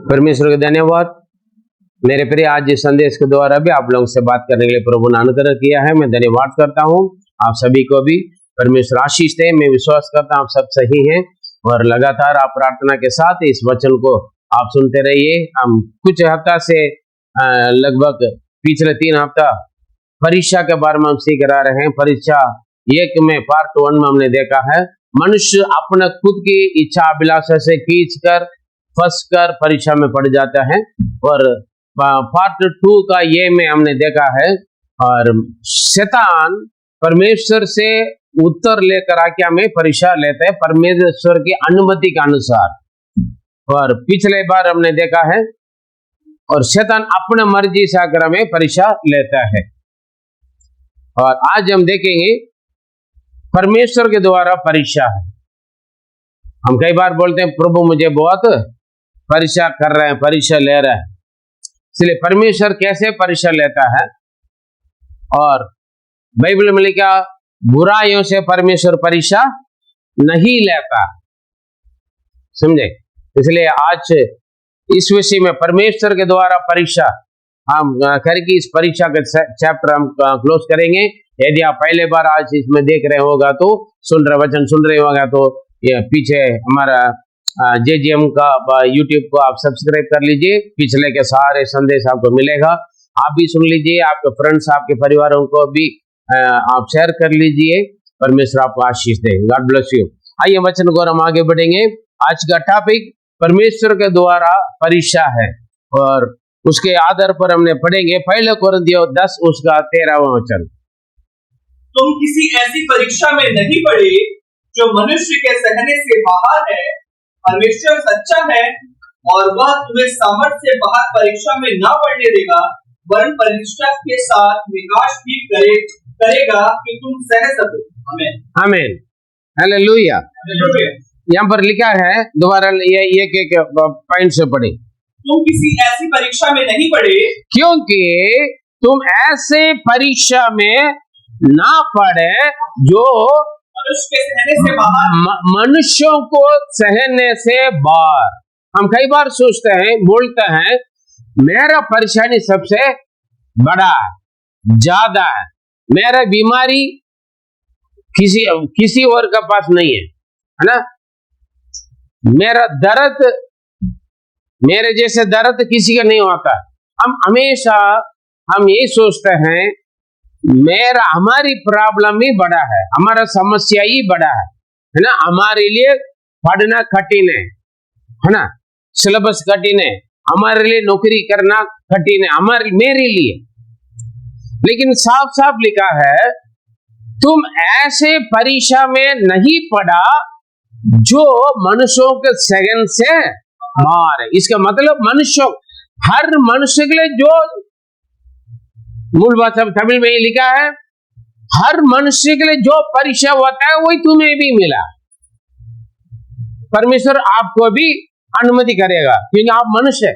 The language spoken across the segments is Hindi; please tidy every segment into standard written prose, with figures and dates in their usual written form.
परमेश्वर का धन्यवाद। मेरे प्रिय, आज इस संदेश के द्वारा भी आप लोगों से बात करने के लिए प्रभु ने अनुग्रह किया है। मैं धन्यवाद करता हूँ। आप सभी को भी परमेश्वर आशीष दे। मैं विश्वास करता हूँ आप सब सही हैं और लगातार आप प्रार्थना के साथ इस वचन को आप सुनते रहिए। हम कुछ हफ्ता से लगभग पिछले 3 हफ्ता परीक्षा के बारे में हम सीख रहे हैं। परीक्षा 1 में पार्ट 1 में हमने देखा है मनुष्य अपने खुद की इच्छा अभिलाषा से खींच कर फंस कर परीक्षा में पड़ जाता है। और पार्ट 2 का ये में हमने देखा है और शैतान परमेश्वर से उत्तर लेकर आज्ञा में परीक्षा लेते हैं परमेश्वर की अनुमति के अनुसार। और पिछले बार हमने देखा है और शैतान अपने मर्जी से आकर में परीक्षा लेता है। और आज हम देखेंगे परमेश्वर के द्वारा परीक्षा है। हम कई बार बोलते हैं प्रभु मुझे बहुत परीक्षा कर रहे हैं, परीक्षा ले रहे हैं। इसलिए परमेश्वर कैसे परीक्षा लेता है और बाइबल में लिखा बुराइयों से परमेश्वर परीक्षा नहीं लेता, समझे। इसलिए आज इस विषय में परमेश्वर के द्वारा परीक्षा हम करके इस परीक्षा का चैप्टर हम क्लोज करेंगे। यदि आप पहले बार आज इसमें देख रहे होगा तो वचन सुन रहे होगा तो ये पीछे हमारा JGM का YouTube को आप सब्सक्राइब कर लीजिए। पिछले के सारे संदेश आपको मिलेगा, आप भी सुन लीजिए। आपके फ्रेंड्स, आपके परिवारों को भी आप शेयर कर लीजिए। परमेश्वर आपको आशीष दे। God bless you. आइए वचन को हम आगे बढ़ेंगे। आज का टॉपिक परमेश्वर के द्वारा परीक्षा है और उसके आधार पर हमने पढ़ेंगे 1 कोरिन्थियों 10 उसका 13वां वचन। तुम किसी ऐसी परीक्षा में नहीं पड़े जो मनुष्य के सहने से बाहर है। परमेश्वर सच्चा है और वह तुम्हें सामर्थ्य से बाहर परीक्षा में ना पड़ने देगा, वरन परीक्षा के साथ विकास भी करेगा कि तुम सह सको। आमीन आमीन हालेलुया। यहाँ पर लिखा है, दोबारा ये एक पॉइंट से पढ़े। तुम किसी ऐसी परीक्षा में नहीं पड़े क्योंकि तुम ऐसे परीक्षा में ना पड़े जो मनुष्य के सहने से बाहर, मनुष्यों को सहने से बाहर। हम कई बार सोचते हैं, बोलते हैं मेरा परेशानी सबसे बड़ा है, ज्यादा है, मेरा बीमारी किसी और के पास नहीं है ना, मेरा दर्द मेरे जैसे दर्द किसी का नहीं होता। हम हमेशा ये सोचते हैं हमारी प्रॉब्लम ही बड़ा है, हमारा समस्या ही बड़ा है ना। हमारे लिए पढ़ना कठिन है ना, सिलेबस कठिन है, हमारे लिए नौकरी करना कठिन है, मेरे लिए। लेकिन साफ साफ लिखा है तुम ऐसे परीक्षा में नहीं पड़ा जो मनुष्यों के सहन से बाहर है। इसका मतलब हर मनुष्य के लिए, जो मूल भाषा तमिल में लिखा है, हर मनुष्य के लिए जो परीक्षा होता है वही तुम्हें भी मिला। परमेश्वर आपको भी अनुमति करेगा क्योंकि आप मनुष्य है।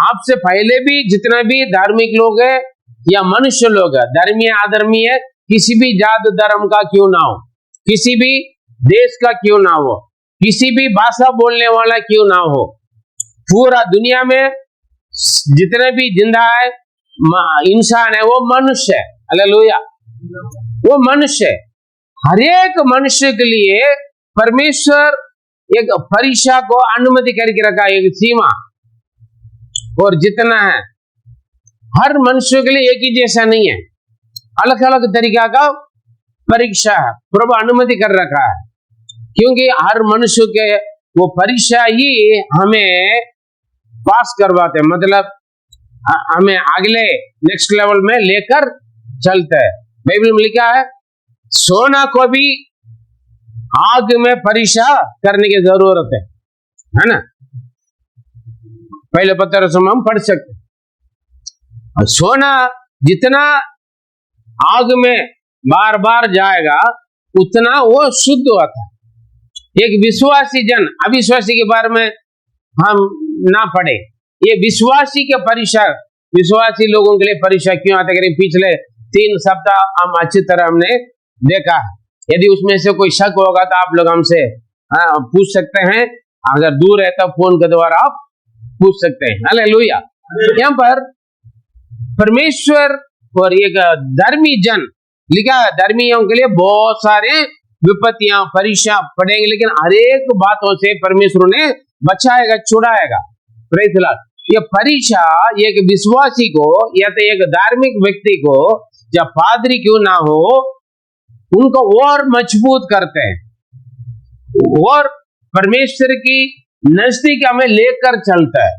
आपसे पहले भी जितना भी धार्मिक लोग है या मनुष्य लोग है, धर्मी है अधर्मी है, किसी भी जात धर्म का क्यों ना हो, किसी भी देश का क्यों ना हो, किसी भी भाषा बोलने वाला क्यों ना हो, पूरा दुनिया में जितने भी जिंदा है इंसान है वो मनुष्य है। हालेलुया, वो मनुष्य है। हर एक मनुष्य के लिए परमेश्वर एक परीक्षा को अनुमति करके रखा, एक सीमा। और जितना है हर मनुष्य के लिए एक ही जैसा नहीं है, अलग अलग तरीका का परीक्षा है प्रभु अनुमति कर रखा है। क्योंकि हर मनुष्य के वो परीक्षा ही हमें पास करवाते हैं, मतलब हमें अगले नेक्स्ट लेवल में लेकर चलते हैं। बाइबल में लिखा है सोना को भी आग में परीक्षा करने की जरूरत है ना। पहले पत्र से हम पढ़ सकते हैं। सोना जितना आग में बार बार जाएगा उतना वो शुद्ध होता है। एक विश्वासी जन अविश्वासी के बारे में हम ना पढ़े, ये विश्वासी के परीक्षा, विश्वासी लोगों के लिए परीक्षा क्यों आते करें, पिछले 3 सप्ताह हम अच्छी तरह हमने देखा है। यदि उसमें से कोई शक होगा तो आप लोग हमसे पूछ सकते हैं। अगर दूर है तो फोन के द्वारा आप पूछ सकते हैं। हालेलुया। यहाँ पर परमेश्वर और एक धर्मी जन लिखा है, धर्मियों के लिए बहुत सारे विपत्तियां परीक्षा पड़ेंगे, लेकिन हर एक बातों से परमेश्वर ने बचाएगा, छुड़ाएगा। Praise the Lord. ये परीक्षा एक विश्वासी को या तो एक धार्मिक व्यक्ति को, या पादरी क्यों ना हो, उनको और मजबूत करते हैं और परमेश्वर की नजदीक हमें लेकर चलता है।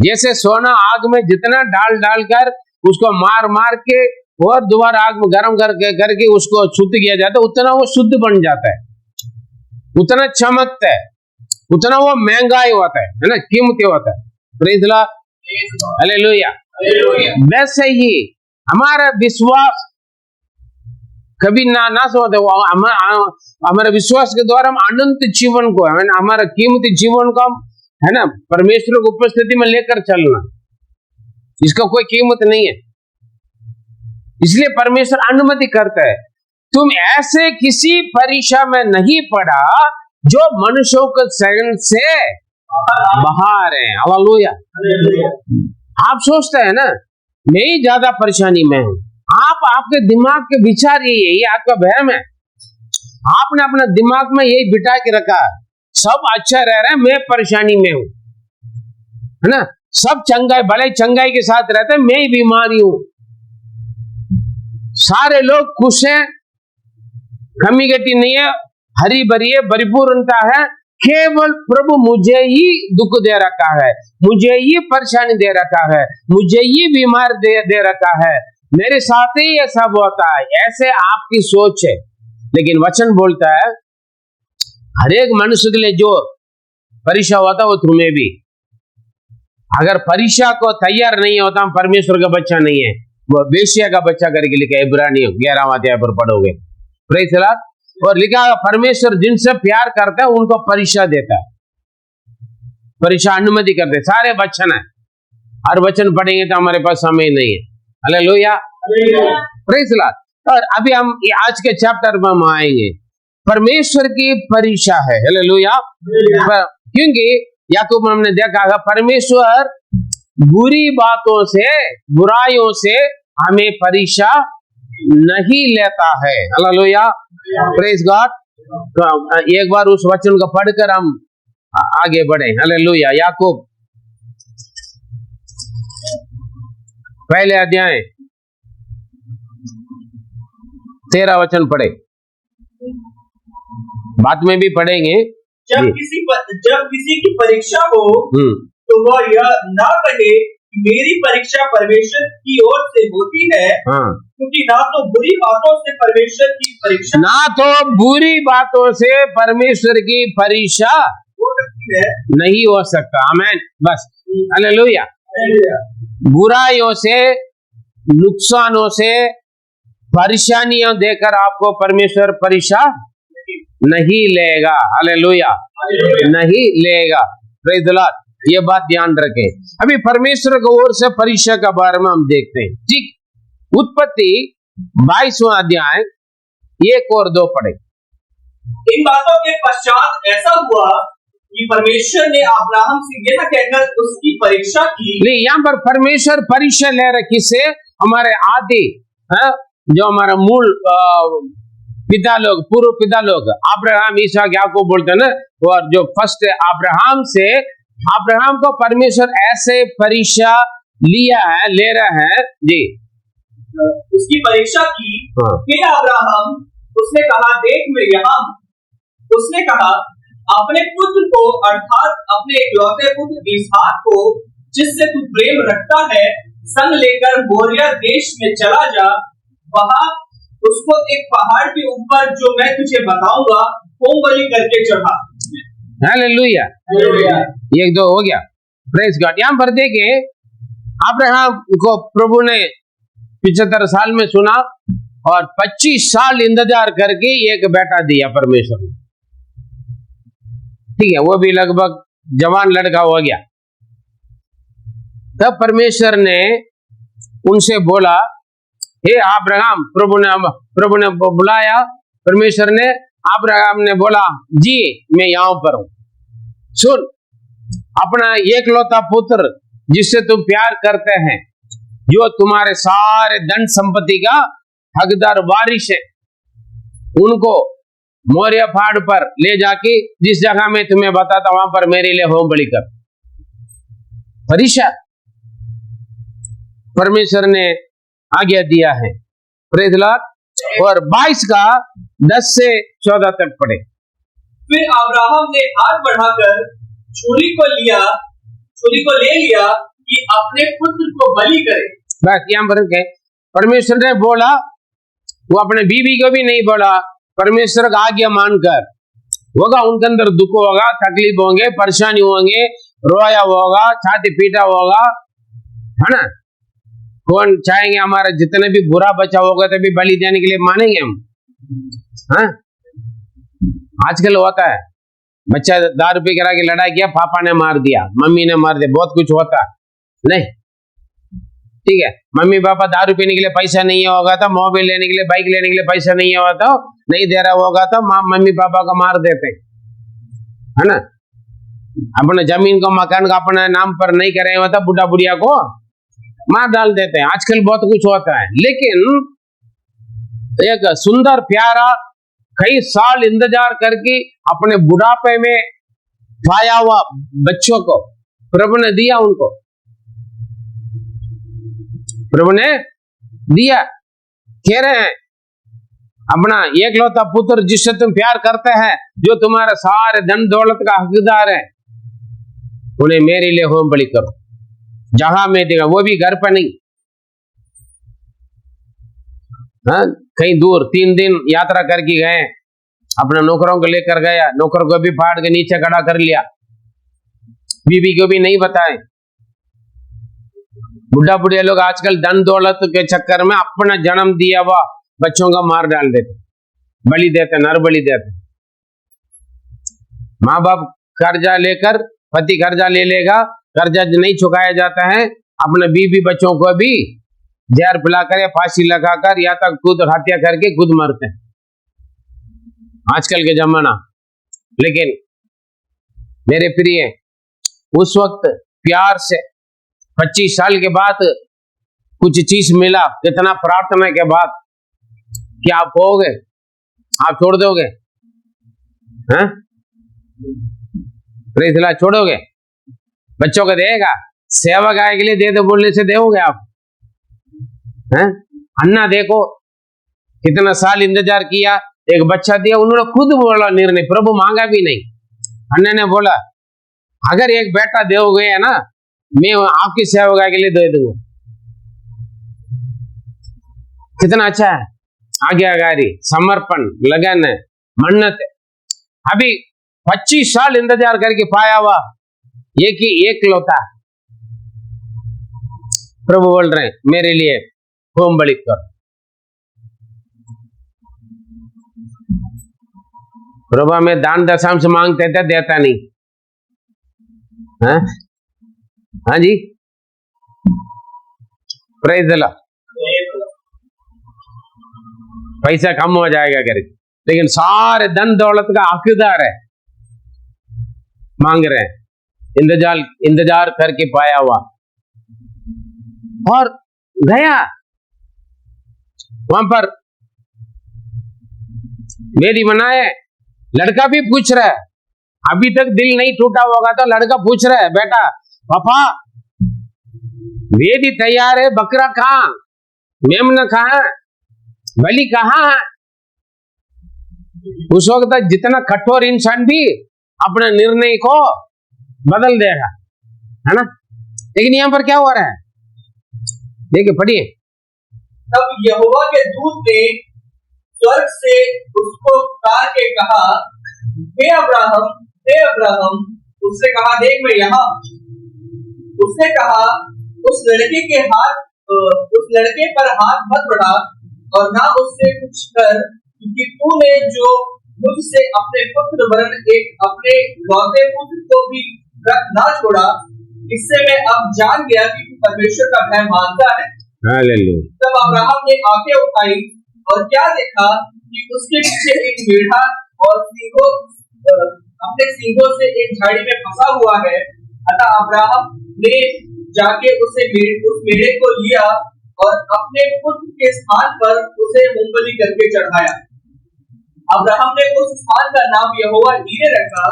जैसे सोना आग में जितना डाल डालकर उसको मार मार के और दोबारा आग में गर्म करके उसको शुद्ध किया जाता है, उतना वो शुद्ध बन जाता है, उतना चमकता है, उतना वो महंगाई होता है ना, कीमती होता है। Praise the Lord, hallelujah. वैसे ही हमारा विश्वास कभी नाश होता है। हमारे विश्वास के द्वारा हम अनंत जीवन को, हमारा कीमती जीवन को हम, है ना, परमेश्वर की उपस्थिति में लेकर चलना, इसका कोई कीमत नहीं है। इसलिए परमेश्वर अनुमति करता है। तुम ऐसे किसी परीक्षा में नहीं पड़ा जो मनुष्यों के सहन से बाहर है। हालेलुया। आप सोचते हैं ना, मैं ही ज्यादा परेशानी में हूं। आपके दिमाग के विचार ये आपका भ्रम है। आपने अपना दिमाग में यही बिठा के रखा है, सब अच्छा रह रहा है, मैं परेशानी में हूं, है ना। सब चंगाई, भले चंगाई के साथ रहते हैं, मैं ही बीमारी हूं। सारे लोग खुश हैं, कमी घटी नहीं है, हरी भरी है, परिपूर्णता है। केवल प्रभु मुझे ही दुख दे रखा है, मुझे ही परेशानी दे रखा है, मुझे ही बीमार दे रखा है, मेरे साथ ही ये सब होता है। ऐसे आपकी सोच है, लेकिन वचन बोलता है हर एक मनुष्य के लिए जो परीक्षा होता है वो तुम्हें भी। अगर परीक्षा को तैयार नहीं होता, हम परमेश्वर का बच्चा नहीं है, वो बेशिया का बच्चा करके लिखा है इब्रानियों 11वां अध्याय पर पढ़ोगे। Praise the Lord. और लिखा परमेश्वर जिनसे प्यार करता है उनको परीक्षा देता है, परीक्षा अनुमति करते। सारे वचन है, हर वचन पढ़ेंगे तो हमारे पास समय नहीं है। Hallelujah, praise the Lord. और अभी हम आज के चैप्टर में हम आएंगे, परमेश्वर की परीक्षा है। हालेलुया। क्योंकि याकूब में हमने देखा है परमेश्वर बुरी बातों से, बुराइयों से हमें परीक्षा नहीं लेता है। Hallelujah, praise God. एक बार उस वचन को पढ़कर हम आगे बढ़े। हालेलुया। याकूब पहले अध्याय 13 वचन पढ़े, बाद में भी पढ़ेंगे। जब किसी की परीक्षा हो तो वह यह ना कहे कि मेरी परीक्षा परमेश्वर की ओर से होती है, क्योंकि ना तो बुरी बातों से परमेश्वर की परीक्षा, ना तो बुरी बातों से परमेश्वर की परीक्षा हो सकती है, नहीं हो सकता। आमीन, बस। हालेलुया। बुराइयों से, नुकसानों से, परेशानियां देकर आपको परमेश्वर परीक्षा नहीं लेगा। हालेलुया, नहीं लेगा। Praise the Lord. ये बात ध्यान रखें। अभी परमेश्वर की ओर से परीक्षा के बारे में हम देखते हैं। ठीक, उत्पत्ति 22वां अध्याय 1 और 2 पढ़े। इन बातों के पश्चात ऐसा हुआ कि परमेश्वर ने अब्राहम से यह कहकर उसकी परीक्षा की। यहाँ पर परमेश्वर परीक्षा ले रखी से हमारे आदि, जो हमारा मूल पिता लोग, पूर्व पिता लोग, अब्राहम, इसहाक, याकूब बोलते हैं ना, और जो फर्स्ट अब्राहम से, अब्राहम को परमेश्वर ऐसे परीक्षा लिया है, ले रहा है जी, उसकी परीक्षा की। हे अब्राहम, उसने कहा देख मैं यहाँ हूं। उसने कहा अपने पुत्र को, अर्थात अपने इकलौते पुत्र इसहाक को, जिससे तू प्रेम रखता है, संग लेकर मोरिया देश में चला जा। वहां उसको एक पहाड़ के ऊपर, जो मैं तुझे बताऊंगा, होम बलि करके चढ़ा। हालेलुया। 1-2 हो गया। Praise God. यहाँ पर देखें, अब्राहम को प्रभु ने 75 साल में सुना और 25 साल इंतजार करके एक बेटा दिया परमेश्वर ने। ठीक है, वो भी लगभग जवान लड़का हो गया। तब परमेश्वर ने उनसे बोला, हे अब्राहम, प्रभु ने बुलाया। परमेश्वर ने, अब्राहम ने बोला, जी मैं यहां पर हूं। सुन, अपना एकलौता पुत्र जिससे तुम प्यार करते हैं, जो तुम्हारे सारे धन संपत्ति का हकदार वारिस है, उनको मोरिया पहाड़ पर ले जाके जिस जगह में तुम्हें बताता वहां पर मेरे लिए होम बलि कर। परीक्षा परमेश्वर ने आज्ञा दिया है। Praise the Lord. और 22 का 10 से 14 तक पढ़े। फिर अब्राहम ने हाथ बढ़ाकर छुरी को ले लिया कि अपने पुत्र को बलि करे। बस यहाँ पर परमेश्वर ने बोला, वो अपने बीवी को भी नहीं बोला, परमेश्वर का आज्ञा मानकर होगा। उनके अंदर दुख होगा, तकलीफ होंगे, परेशानी होंगे, रोया होगा, छाती पीटा होगा, है ना। कौन चाहेंगे हमारा जितने भी बुरा बचा होगा तभी बलि देने के लिए मानेंगे हम? हाँ, आजकल होता है, बच्चा दारू पी करा के लड़ाई किया, पापा ने मार दिया, मम्मी ने मार दिया, बहुत कुछ होता नहीं। ठीक है, मम्मी पापा दारू पीने के लिए पैसा नहीं होगा तो, मोबाइल लेने के लिए, बाइक लेने के लिए पैसा नहीं होगा तो, नहीं दे रहा होगा तो मम्मी पापा को मार देते, है ना। अपने जमीन को, मकान का अपने नाम पर नहीं करे होता, बुढ़ा बुढ़िया को मार डाल देते हैं। आजकल बहुत कुछ होता है। लेकिन एक सुंदर प्यारा कई साल इंतजार करके अपने बुढ़ापे में पाया हुआ बच्चों को प्रभु ने दिया, उनको प्रभु ने दिया। कह रहे हैं अपना एकलौता पुत्र जिससे तुम प्यार करते हैं, जो तुम्हारे सारे धन दौलत का हकदार है, उन्हें मेरे लिए होम बलि करो, जहां में देगा, वो भी घर पर नहीं। हाँ, कहीं दूर 3 दिन यात्रा करके गए, अपने नौकरों को लेकर गया, नौकर को भी पहाड़ के नीचे खड़ा कर लिया, बीवी को भी नहीं बताए। बुढ़ा बुढ़िया लोग आजकल धन दौलत के चक्कर में अपना जन्म दिया हुआ बच्चों का मार डाल देते, बलि देते, नर बलि देते। माँ बाप कर्जा लेकर, पति कर्जा ले लेगा, कर्जा नहीं चुकाया जाता है, अपने बीवी बच्चों को भी जहर पिलाकर या फांसी लगाकर या तक खुद हत्या करके खुद मरते हैं, आजकल के जमाना। लेकिन मेरे प्रिय, उस वक्त प्यार से 25 साल के बाद कुछ चीज मिला, कितना प्रार्थना के बाद, क्या आप कहोगे? आप छोड़ दोगे? हैं? प्रेज़ द लॉर्ड, छोड़ोगे? बच्चों को देगा, सेवक आए के लिए दे दो बोलने से दोगे आप? हैं? अन्ना देखो कितना साल इंतजार किया, एक बच्चा दिया, उन्होंने खुद बोला निर्णय, प्रभु मांगा भी नहीं। अन्ना ने बोला अगर एक बेटा दोगे है ना, मैं आपकी सेवक आए के लिए दे दूंगा। कितना अच्छा है, आज्ञाकारी, समर्पण, लगन, मन्नत। अभी 25 साल इंतजार करके पाया हुआ एक ही एकलौता प्रभु बोल रहे हैं मेरे लिए होम बलि कर। प्रभु में दान दशांश मांगते थे, देता नहीं। हाँ जी, प्रेज़ द लॉर्ड। पैसा कम हो जाएगा करके, लेकिन सारे धन दौलत का हकदार है, मांग रहे हैं, इंतजार करके पाया हुआ। और गया वहां पर वेदी बनाए, लड़का भी पूछ रहा है, अभी तक दिल नहीं टूटा होगा तो लड़का पूछ रहा है, बेटा पापा वेदी तैयार है, बकरा कहाँ, मेमना कहाँ, बलि कहाँ है? उस वक्त जितना कठोर इंसान भी अपने निर्णय को बदल देगा, है ना। लेकिन यहाँ पर क्या हो रहा है, देखिए पढ़िए। तब यहोवा के दूत ने स्वर्ग से उसको पुकार के कहा, हे अब्राहम, हे अब्राहम। उसने कहा, देख मैं यहाँ। उसने कहा, उस लड़के पर हाथ मत बढ़ा और ना उससे कुछ कर, क्योंकि तूने जो मुझसे अपने पुत्र वरन एक अपने लौते पुत्र को भी ना छोड़ा, इससे मैं अब जान गया कि तू परमेश्वर का भय मानता है। हालेलुया। तब अब्राहम ने आंखें उठाई और क्या देखा कि उसके पीछे एक मेढ़ा और अपने सींगों से एक झाड़ी में फंसा हुआ है। अतः अब्राहम ने जाके उस मेढ़े को लिया और अपने पुत्र के स्थान पर उसे मूंगफली करके चढ़ाया। अब्राहम ने उस स्थान का नाम यहोवा ईरे रखा।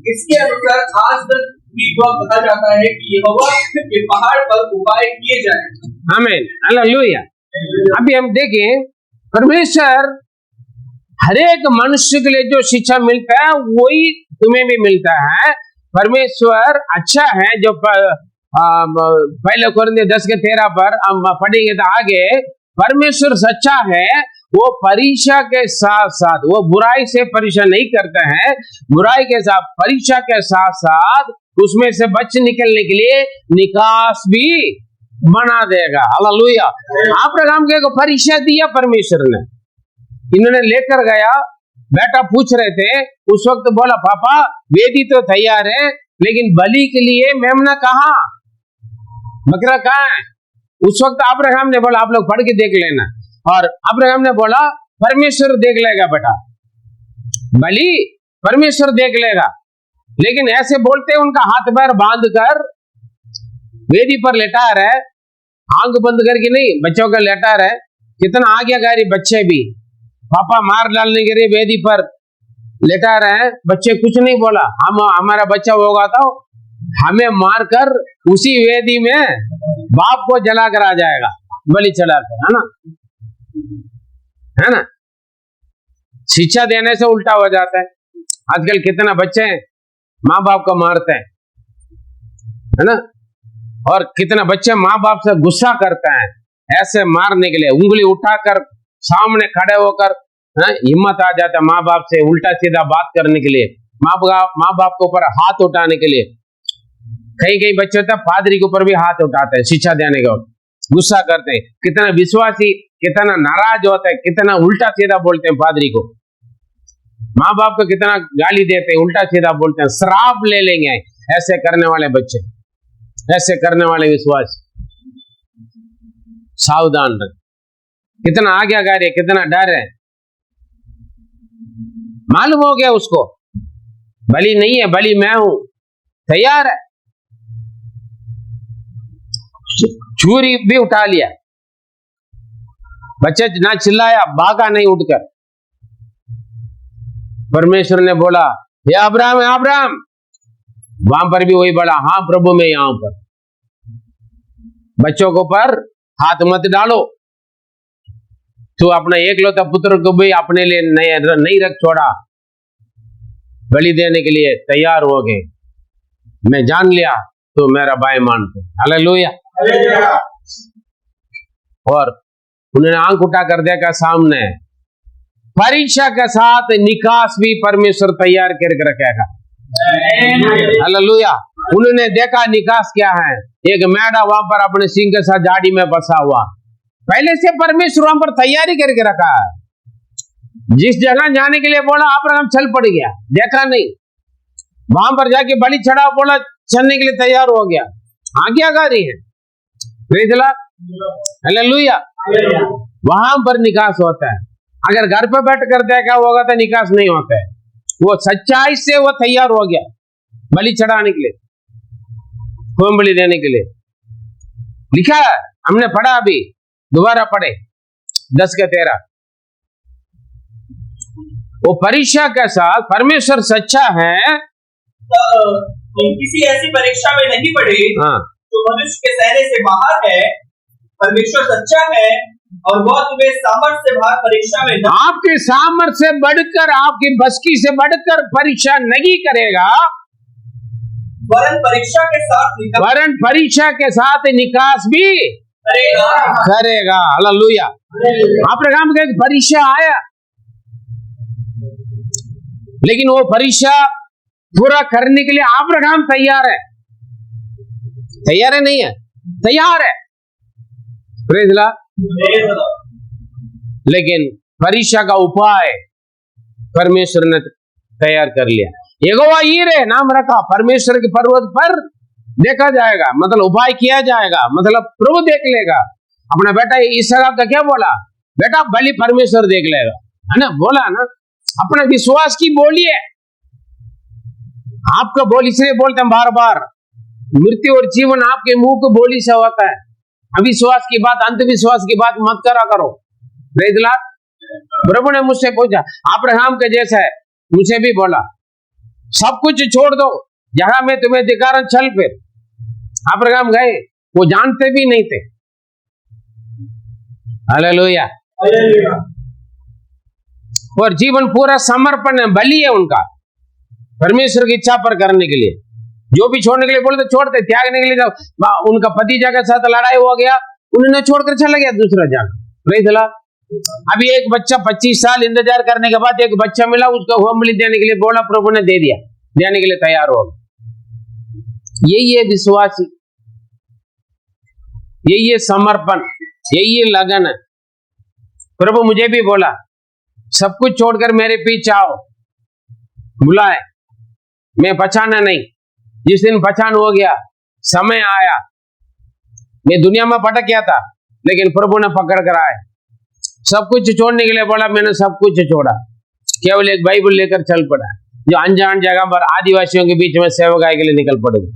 इसके अनुसार आज तक भी वह कहा जाता है कि यहोवा के पहाड़ पर उपाय किए जाए। आमीन, हालेलुया। अभी हम देखें, परमेश्वर हर एक मनुष्य के लिए जो शिक्षा मिलता है वही तुम्हें भी मिलता है। परमेश्वर अच्छा है। जो पहले कुरिन्थियों 10:13 पर हम पढ़ेंगे तो आगे, परमेश्वर सच्चा है। वो परीक्षा के साथ साथ, वो बुराई से परीक्षा नहीं करता है, बुराई के साथ परीक्षा के साथ साथ उसमें से बच निकलने के लिए निकास भी बना देगा। हालेलुया। अब्राहम को परीक्षा दिया परमेश्वर ने, इन्होंने लेकर गया। बेटा पूछ रहे थे, उस वक्त बोला पापा वेदी तो तैयार है लेकिन बलि के लिए मेमना कहाँ, बकरा कहाँ है? उस वक्त अब्राहम ने बोला आप लोग पढ़ के देख लेना, और अब्राहम ने बोला परमेश्वर देख लेगा बेटा, बलि परमेश्वर देख लेगा। लेकिन ऐसे बोलते उनका हाथ पैर बांध कर वेदी पर लेटा रहे, आंख बंद करके नहीं, बच्चों का लेटा रहे। कितना आज्ञाकारी बच्चे भी, पापा मार डालने के लिए वेदी पर लेटा रहे हैं, बच्चे कुछ नहीं बोला। हम हमारा बच्चा होगा तो हमें मारकर उसी वेदी में बाप को जला कर आ जाएगा, बलि चढ़ाकर, है ना, है ना। शिक्षा देने से उल्टा हो जाता है। आजकल कितना बच्चे माँ बाप को मारते हैं, है ना, और कितना बच्चे माँ बाप से गुस्सा करते हैं ऐसे मारने के लिए, उंगली उठाकर सामने खड़े होकर हिम्मत आ जाता है माँ बाप से उल्टा सीधा बात करने के लिए, माँ बाप के ऊपर हाथ उठाने के लिए। कई बच्चे होते हैं पादरी के ऊपर भी हाथ उठाते हैं शिक्षा देने के वक्त, गुस्सा करते हैं। कितना विश्वासी कितना नाराज होता है, कितना उल्टा सीधा बोलते हैं पादरी को, माँ बाप को कितना गाली देते हैं, उल्टा सीधा बोलते हैं, श्राप ले लेंगे ऐसे करने वाले बच्चे, ऐसे करने वाले विश्वास। सावधान रहे। कितना आज्ञाकारी है, कितना डर है। मालूम हो गया उसको बलि नहीं है, बलि मैं हूं, तैयार है। छुरी भी उठा लिया, बच्चे ना चिल्लाया, भागा नहीं उठकर। परमेश्वर ने बोला हे अब्राहम, अब्राहम, वहां पर भी वही बोला हाँ प्रभु मैं यहां पर। बच्चों को पर हाथ मत डालो, तू अपना एकलौता पुत्र को भी अपने लिए नहीं रख छोड़ा, बलि देने के लिए तैयार हो गए। मैं जान लिया तो मेरा भाई मानते। हालेलुया। और उन्होंने आंख उठा कर देखा सामने, परीक्षा के साथ निकास भी परमेश्वर तैयार करके रखेगा। हालेलुया। उन्होंने देखा निकास क्या है, एक मेढ़ा वहां पर अपने सिंह के साथ झाड़ी में बसा हुआ, पहले से परमेश्वर वहां पर तैयारी करके रखा है। जिस जगह जाने के लिए बोला अब्राहम चल पड़ गया, देखा नहीं, वहां पर जाके बलि चढ़ा, बोला चलने के लिए तैयार हो गया। आज्ञाकारी है। Praise the Lord. हालेलुया। वहां पर निकास होता है। अगर घर पे बैठ कर देखा होगा तो निकास नहीं होता है। वो सच्चाई से वो तैयार हो गया बलि चढ़ाने के लिए, होम बलि देने के लिए। लिखा है, हमने पढ़ा, अभी दोबारा पढ़े 10:13। वो परीक्षा के साथ परमेश्वर सच्चा है। तुम किसी ऐसी परीक्षा में नहीं पड़े जो मनुष्य के सहने से बाहर है। परमेश्वर सच्चा है और वह तुम्हें सामर्थ्य से बाहर परीक्षा में आपके सामर्थ्य से बढ़कर, आपकी बस्की से बढ़कर परीक्षा नहीं करेगा, वरन परीक्षा के साथ निकास भी करेगा। हालेलुया। अब्राहम का एक परीक्षा आया, लेकिन वो परीक्षा पूरा करने के लिए अब्राहम तैयार है। तैयार है नहीं है? तैयार है। Praise the Lord. लेकिन परीक्षा का उपाय परमेश्वर ने तैयार कर लिया। यहोवा यीरे नाम रखा, परमेश्वर के पर्वत पर देखा जाएगा, मतलब उपाय किया जाएगा, मतलब प्रभु देख लेगा। अपना बेटा इसहाक का क्या बोला, बेटा बलि परमेश्वर देख लेगा, है ना, बोला ना। अपने विश्वास की बोलिए। आपका बोल इसलिए बोलते हैं बार बार, मृत्यु और जीवन आपके मुंह को बोली से होता है। अविश्वास की बात, अंधविश्वास की बात मत करा करो। Praise the Lord. प्रभु ने मुझसे पूछा, अब्राहम के जैसा है, मुझे भी बोला सब कुछ छोड़ दो, जहां मैं तुम्हें दिखा रहा चल फिर। अब्राहम गए, वो जानते भी नहीं थे। हालेलुया। और जीवन पूरा समर्पण है, बलि है उनका परमेश्वर की इच्छा पर करने के लिए। जो भी छोड़ने के लिए बोलते छोड़ते, त्यागने के लिए। उनका पति जगह साथ लड़ाई हो गया, उन्होंने छोड़कर चला गया दूसरा जगह। Praise the Lord. अभी एक बच्चा 25 साल इंतजार करने के बाद एक बच्चा मिला, उसका होम बलि देने के लिए बोला, प्रभु ने दे दिया, देने के लिए तैयार हो। यही है विश्वासी, यही है समर्पण, यही है लगन है। प्रभु मुझे भी बोला सब कुछ छोड़कर मेरे पीछे आओ, बुलाए, मैं पहचाना नहीं। जिस दिन पहचान हो गया, समय आया, मैं दुनिया में भटक गया था, लेकिन प्रभु ने पकड़ कर आए। सब कुछ छोड़ने के लिए बोला, मैंने सब कुछ छोड़ा, केवल एक बाइबल लेकर चल पड़ा, जो अनजान जगह पर आदिवासियों के बीच में सेवकाई के लिए निकल पड़ेगा।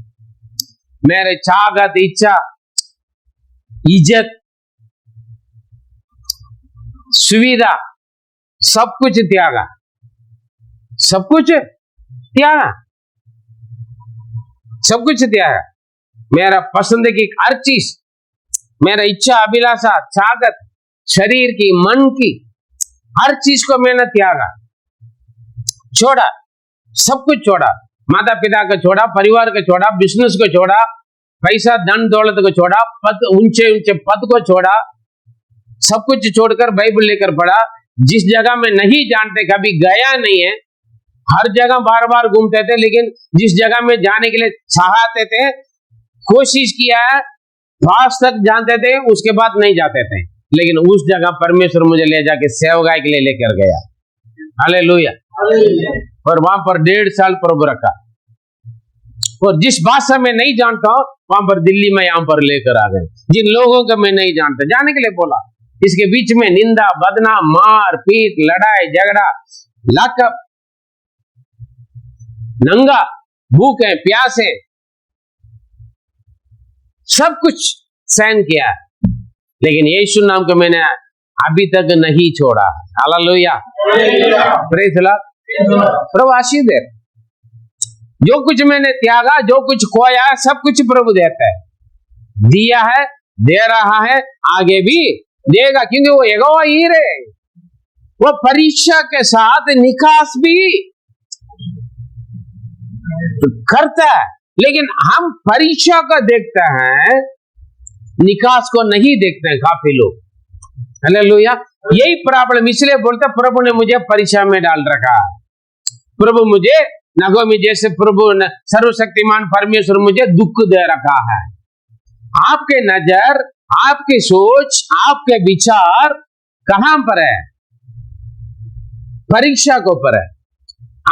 मेरे चाहत, इच्छा, इज्जत, सुविधा, सब कुछ त्यागा, सब कुछ त्यागा, सब कुछ त्यागा। मेरा पसंद की हर चीज, मेरा इच्छा, अभिलाषा, चाहत, शरीर की, मन की, हर चीज को मैंने त्यागा, छोड़ा, सब कुछ छोड़ा। माता पिता को छोड़ा, परिवार को छोड़ा, बिजनेस को छोड़ा, पैसा धन दौलत को छोड़ा, पद, ऊंचे ऊंचे पद को छोड़ा, सब कुछ छोड़कर बाइबल लेकर पढ़ा। जिस जगह में नहीं जानते, कभी गया नहीं है, हर जगह बार बार घूमते थे, लेकिन जिस जगह में जाने के लिए चाहते थे, कोशिश किया है, पास तक जानते थे, उसके बाद नहीं जाते थे, लेकिन उस जगह परमेश्वर मुझे ले जाके सेवकाई के लिए लेकर गया। हालेलुया। और वहां पर 1.5 साल प्रभु रखा। और जिस भाषा में नहीं जानता हूं, वहां पर दिल्ली में यहां पर लेकर आ गए। जिन लोगों को मैं नहीं जानता, जाने के लिए बोला, इसके बीच में निंदा, बदनाम, मार पीट, लड़ाई झगड़ा, लाकअप, नंगा, भूखे प्यासे, सब कुछ सहन किया, लेकिन यीशु नाम को मैंने अभी तक नहीं छोड़ा। हालेलुया। Praise the Lord. प्रभु आशीष दे। जो कुछ मैंने त्यागा, जो कुछ खोया, सब कुछ प्रभु देता है, दिया है, दे रहा है, आगे भी देगा, क्योंकि वो यहोवा हीरे, वो परीक्षा के साथ निकास भी करता है। लेकिन हम परीक्षा को देखते हैं, निकास को नहीं देखते हैं काफी लोग। हालेलुया। यही प्रॉब्लम, इसलिए बोलते प्रभु ने मुझे परीक्षा में डाल रखा, प्रभु मुझे नगोमी जैसे, प्रभु सर्वशक्तिमान परमेश्वर मुझे दुख दे रखा है। आपके नजर, आपकी सोच, आपके विचार कहां पर है? परीक्षा के ऊपर है।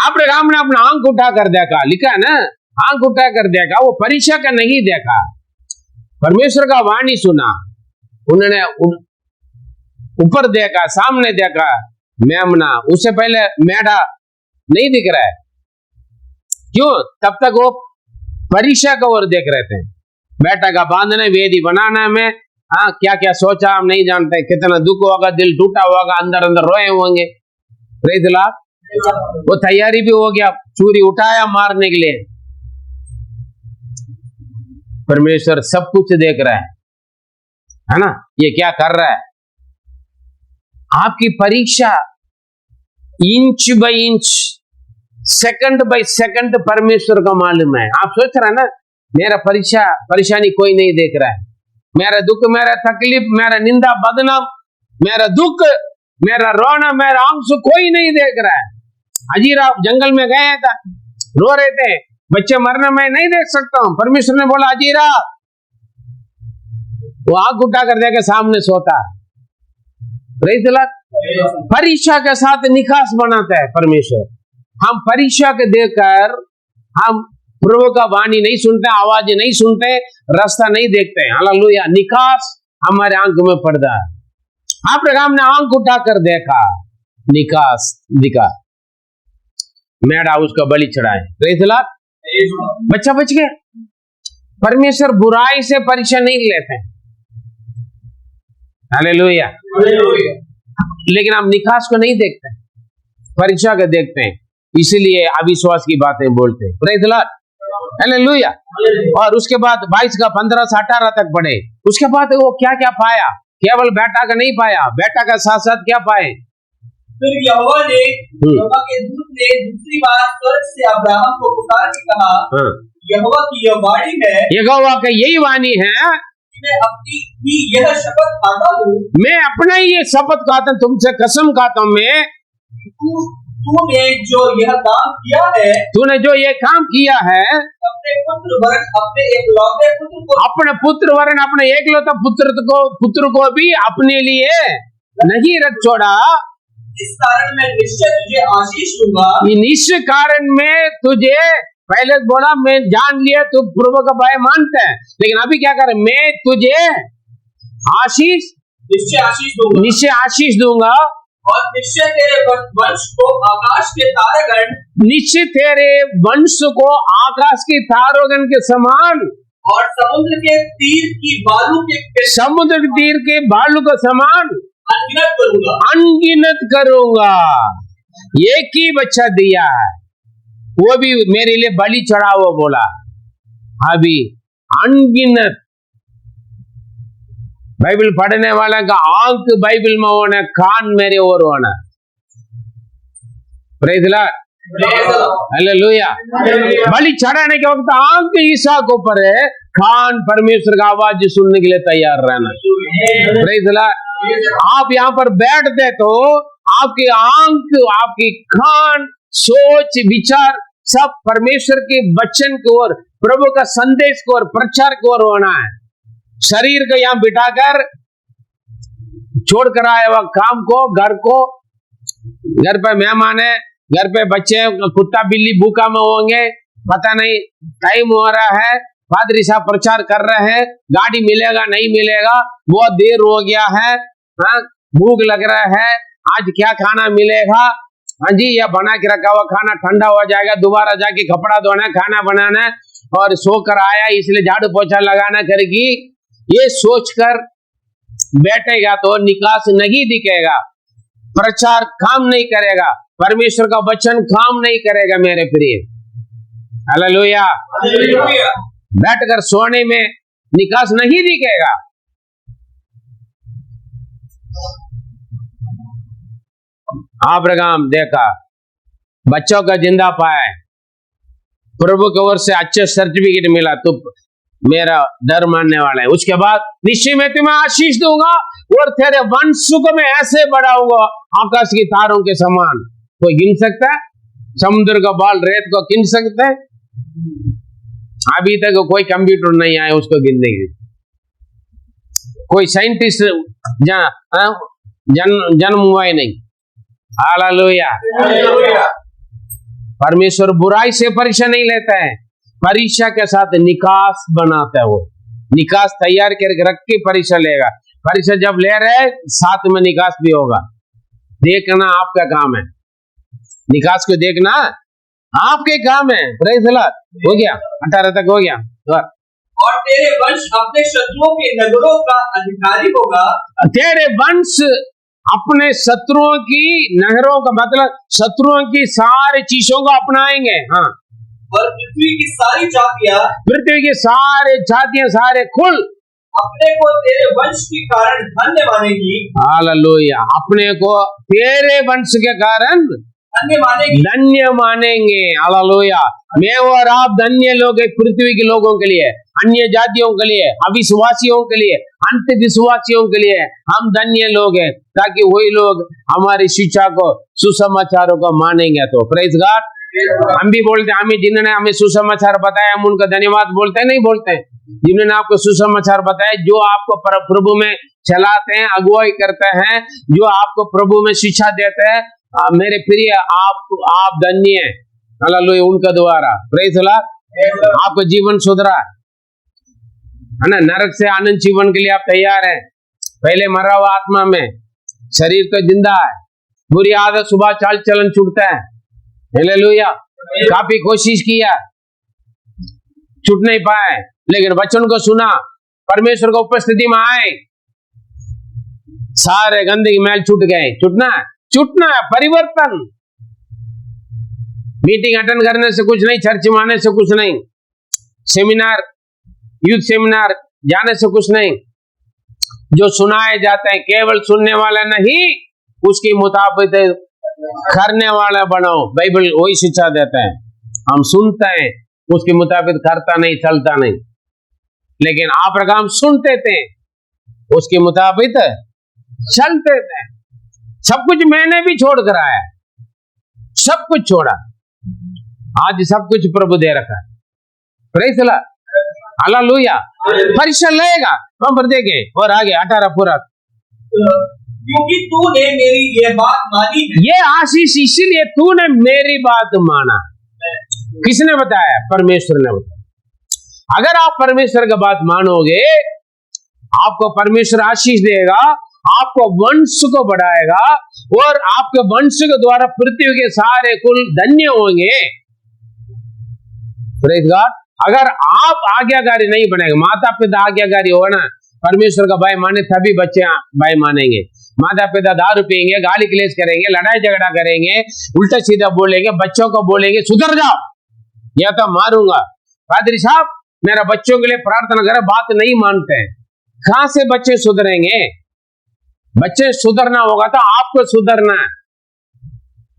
अब्राहम ने अपना आंख उठा कर देखा, लिखा है ना, आंख उठा कर देखा, वो परीक्षा का नहीं देखा, परमेश्वर का वाणी सुना। उन्होंने ऊपर देखा, सामने देखा, मेमना, उससे पहले मेढा नहीं दिख रहा है। क्यों? तब तक वो परीक्षा का ओर देख रहे थे। बेटा का बांधने, वेदी बनाना में क्या क्या सोचा हम नहीं जानते, कितना दुख होगा, दिल टूटा होगा, अंदर अंदर रोए होंगे। Praise the Lord. वो तैयारी भी हो गया, चूरी उठाया मारने के लिए। परमेश्वर सब कुछ देख रहा है ना, ये क्या कर रहा है। आपकी परीक्षा inch by inch, second by second परमेश्वर का मालूम है। आप सोच रहे हैं ना, मेरा परेशानी कोई नहीं देख रहा है, मेरा दुख, मेरा तकलीफ, मेरा निंदा बदनाम, मेरा दुख, मेरा रोना, मेरा आंसू कोई नहीं देख रहा है। अजीरा जंगल में गए था, रो रहे थे, बच्चे मरना मैं नहीं देख सकता हूं। परमेश्वर ने बोला अजीरा, वो आंख उठा कर देखे सामने सोता। Praise the Lord. परीक्षा के साथ निकास बनाता है परमेश्वर। हम परीक्षा के देखकर हम प्रभु का वाणी नहीं सुनते, आवाज नहीं सुनते, रास्ता नहीं देखते। हालेलुया। निकास हमारे आंख में पड़ता है। अब्राहम ने आंख उठाकर देखा, निकास दिखा, मेढा उसका बलि चढ़ाए। Praise the Lord. बच्चा बच गया। परमेश्वर बुराई से परीक्षा नहीं लेते। हालेलुया। लेकिन हम निकास को नहीं देखते, परीक्षा को देखते हैं, इसीलिए अविश्वास की बातें बोलते हैं। Praise the Lord. हालेलुया। और उसके बाद 22 का 15 से 18 तक पढ़े। उसके बाद वो क्या क्या पाया? केवल बेटा का नहीं पाया, बेटा का साथ साथ क्या पाए? फिर यहोवा के दूत ने दूसरी बार स्वर्ग से अब्राहम को पुकार के कहा, यहोवा की यह वाणी है, यहोवा का यही वाणी है, मैं अपनी ही यह शपथ खाता हूँ, मैं अपना ही ये शपथ खाता हूँ, तुमसे कसम खाता हूँ, मैं तूने जो यह काम किया है, तूने जो ये काम किया है, अपने पुत्र वरन अपने एकलौते पुत्र को, अपने पुत्र वरन अपने एकलौता पुत्र को भी अपने लिए नहीं रख छोड़ा। इस कारण मैं निश्चय तुझे आशीष दूंगा। निश्चय कारण में तुझे, पहले बोला मैं जान लिया तू प्रभु का भय मानता है, लेकिन अभी क्या करे? मैं तुझे निश्चय आशीष दूंगा और निश्चय तेरे वंश को आकाश के तारागण, निश्चय तेरे वंश को आकाश के तारागण के समान, और समुद्र के तीर के बालू के समान अनगिनत करूंगा। एक ही बच्चा दिया है, वो भी मेरे लिए बलि चढ़ा हुआ बोला। अभी अनगिनत, बाइबल पढ़ने वाला का आंख बाइबल में होना, कान मेरे ओर होना। Praise the Lord. हालेलुया। बलि चढ़ाने के वक्त आंख ईसा को पर है, कान परमेश्वर का आवाज सुनने के लिए तैयार रहना। Praise the Lord. आप यहाँ पर बैठते तो आपकी आंख, आपकी कान, सोच, विचार सब परमेश्वर के वचन की ओर, प्रभु का संदेश को और प्रचार की ओर होना है। शरीर को यहाँ बिठाकर छोड़कर आए हुआ काम को, घर को, घर पे मेहमान है, घर पे बच्चे, कुत्ता बिल्ली भूखा में होंगे, पता नहीं, टाइम हो रहा है, पादरी साहब प्रचार कर रहे हैं, गाड़ी मिलेगा नहीं मिलेगा, बहुत देर हो गया है, हाँ, भूख लग रहा है, आज क्या खाना मिलेगा? हाँ जी, यह बना के रखा हुआ खाना ठंडा हो जाएगा, दोबारा जाके कपड़ा धोना, खाना बनाना, और सोकर आया इसलिए झाड़ू पोछा लगाना करेगी। ये सोचकर बैठेगा तो निकास नहीं दिखेगा, प्रचार काम नहीं करेगा, परमेश्वर का वचन काम नहीं करेगा। मेरे प्रिय, हालेलुया। बैठकर सोने में निकास नहीं दिखेगा। अब्राहम देखा, बच्चों का जिंदा पाया, प्रभु की ओर से अच्छे सर्टिफिकेट मिला, तो मेरा डर मानने वाला है। उसके बाद निश्चय मैं तुम्हें आशीष दूंगा और तेरे वंश को मैं ऐसे बढ़ाऊंगा आकाश की तारों के समान। कोई गिन सकता है? समुद्र का बाल, रेत को गिन सकता है? अभी तक कोई कंप्यूटर नहीं आया उसको गिनने की। कोई साइंटिस्ट जन्म हुआ ही नहीं। हालेलुया। परमेश्वर बुराई से परीक्षा नहीं लेता है, परीक्षा के साथ निकास बनाता है। वो निकास तैयार करके रख के परीक्षा लेगा। परीक्षा जब ले रहे साथ में निकास भी होगा। देखना आपका काम है, निकास को देखना आपके काम है। Praise the Lord. हो गया, 18 तक हो गया। और तेरे वंश अपने शत्रुओं के नगरों का अधिकारी होगा। तेरे वंश अपने शत्रुओं की नहरों का मतलब शत्रुओं की सारी चीजों को अपनाएंगे। हाँ, और पृथ्वी की सारी जातियां सारे कुल अपने को तेरे वंश के कारण धन्य मानेगी। हालेलुया। अपने को तेरे वंश के कारण धन्य मानेंगे। हालेलुया। मैं और आप धन्य लोग हैं पृथ्वी के लोगों के लिए, अन्य जातियों के लिए, अविश्वासियों के लिए, अंत विश्वासियों के लिए हम धन्य लोग हैं, ताकि वही लोग हमारी शिक्षा को, सुसमाचारों को मानेंगे। तो प्रेज़ गॉड। हम भी बोलते हैं, हमें जिन्होंने हमें सुसमाचार बताया हम उनका धन्यवाद बोलते हैं, नहीं बोलते हैं? जिन्होंने आपको सुसमाचार बताया, जो आपको प्रभु में चलाते हैं, अगुवाई करते हैं, जो आपको प्रभु में शिक्षा देते हैं, मेरे प्रिय आप धन्य हैं। हालेलुया। उनका द्वारा प्रेज़ द लॉर्ड आपका जीवन सुधरा है ना। नरक से आनंद जीवन के लिए आप तैयार हैं। पहले मरा हुआ आत्मा में, शरीर तो जिंदा है, बुरी आदत सुबह चाल चलन छूटता है। हालेलुया। काफी कोशिश किया, छूट नहीं पाए, लेकिन वचन को सुना, परमेश्वर को उपस्थिति में आए, सारे गंदगी मैल छूट गए। छूटना है परिवर्तन। मीटिंग अटेंड करने से कुछ नहीं, चर्च में आने से कुछ नहीं, सेमिनार, यूथ सेमिनार जाने से कुछ नहीं। जो सुनाए जाते हैं केवल सुनने वाला नहीं, उसके मुताबिक करने वाला बनो। बाइबल वही शिक्षा देता है। हम सुनते हैं, उसके मुताबिक करता नहीं, चलता नहीं। लेकिन अब्राहम सुनते थे, उसके मुताबिक चलते थे। सब कुछ मैंने भी छोड़ कर आया, सब कुछ छोड़ा, आज सब कुछ प्रभु दे रखा है। Praise the Lord, hallelujah. परीक्षा लेगा हम पर देंगे। और आगे 18 पूरा, क्योंकि तूने मेरी ये बात मानी है। ये आशीष इसीलिए तूने मेरी बात माना। किसने बताया? परमेश्वर ने बताया। अगर आप परमेश्वर की बात मानोगे, आपको परमेश्वर आशीष देगा, आपको वंश को बढ़ाएगा और आपके वंश के द्वारा पृथ्वी के सारे कुल धन्य होंगे। Praise God. अगर आप आज्ञाकारी नहीं बनेंगे, माता पिता आज्ञाकारी होगा ना, परमेश्वर का भय माने तभी बच्चे भय मानेंगे। माता पिता दारू पिएंगे, गाली क्लेश करेंगे, लड़ाई झगड़ा करेंगे, उल्टा सीधा बोलेंगे, बच्चों को बोलेंगे सुधर जाओ या तो मारूंगा। पादरी साहब मेरा बच्चों के लिए प्रार्थना करें, बात नहीं मानते हैं। कहां से बच्चे सुधरेंगे? बच्चे सुधरना होगा तो आपको सुधरना है,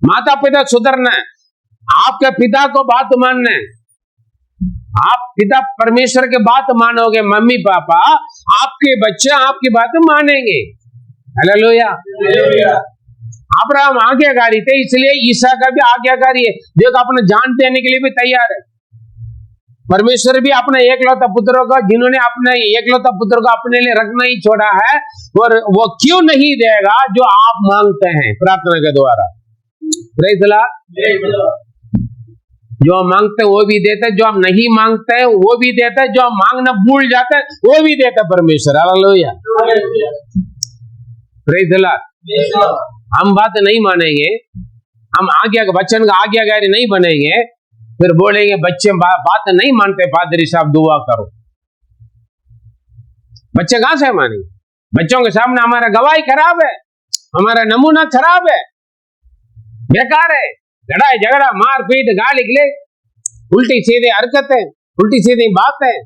माता पिता सुधरना है, आपके पिता को बात मानना है। आप पिता परमेश्वर के बात मानोगे, मम्मी पापा, आपके बच्चे आपकी बात मानेंगे। हालेलुया। अब्राहम आज्ञाकारी थे, इसलिए ईसा का भी आज्ञाकारी है। देखो अपने जान देने के लिए भी तैयार है। परमेश्वर भी अपने एकलौता पुत्रों को, जिन्होंने अपने एकलौता पुत्र को अपने लिए रखना ही छोड़ा है, और वो क्यों नहीं देगा जो आप मांगते हैं प्रार्थना के द्वारा। Praise the Lord. जो हम मांगते हैं वो भी देता है, जो हम नहीं मांगते हैं वो भी देता है, जो हम मांगना भूल जाते हैं वो भी देता है परमेश्वर। हालेलुया। Praise the Lord. हम बात नहीं मानेंगे, हम वचन का आज्ञाकारी नहीं बनेंगे, फिर बोलेंगे बच्चे बात नहीं मानते, पादरी साहब दुआ करो। बच्चे कहां से मानेंगे? बच्चों के सामने हमारा गवाही खराब है, हमारा नमूना खराब है, बेकार है। लड़ाई झगड़ा, मार पीट, गाली गलौज, उल्टी सीधी हरकतें, उल्टी सीधी बातें,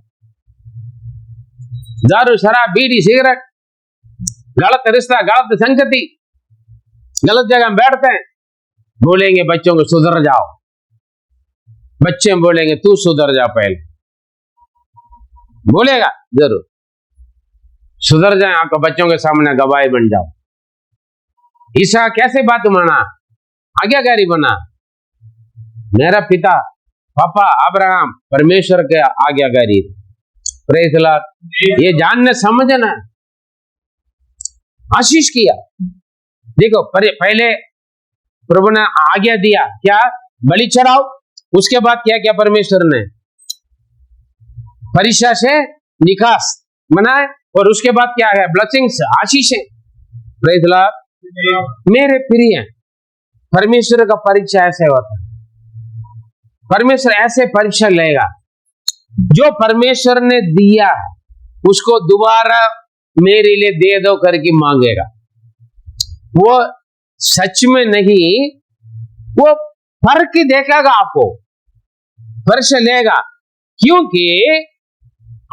दारू शराब बीड़ी सिगरेट, गलत रिश्ता, गलत संगति, गलत जगह बैठते हैं। बोलेंगे बच्चों को सुधर जाओ, बच्चे बोलेंगे तू सुधर जा, पहले बोलेगा जरूर, सुधर जाए, आपको बच्चों के सामने गवाही बन जाओ। ईसा कैसे बात माना, आज्ञाकारी बना। मेरा पिता पापा अब्राहम परमेश्वर के आज्ञाकारी। Praise the Lord. ये जानने समझना, आशीष किया। देखो पहले प्रभु ने आज्ञा दिया क्या? बलि चढ़ाओ। उसके बाद क्या किया परमेश्वर ने? परीक्षा से निकास मनाए, और उसके बाद क्या है? ब्लेसिंग्स, आशीष है। Praise the Lord. मेरे प्रिय, परमेश्वर का परीक्षा ऐसे होता है। परमेश्वर ऐसे परीक्षा लेगा, जो परमेश्वर ने दिया उसको दोबारा मेरे लिए दे दो करके मांगेगा। वो सच में नहीं, वो फर्क ही देखेगा, आपको परीक्षा लेगा, क्योंकि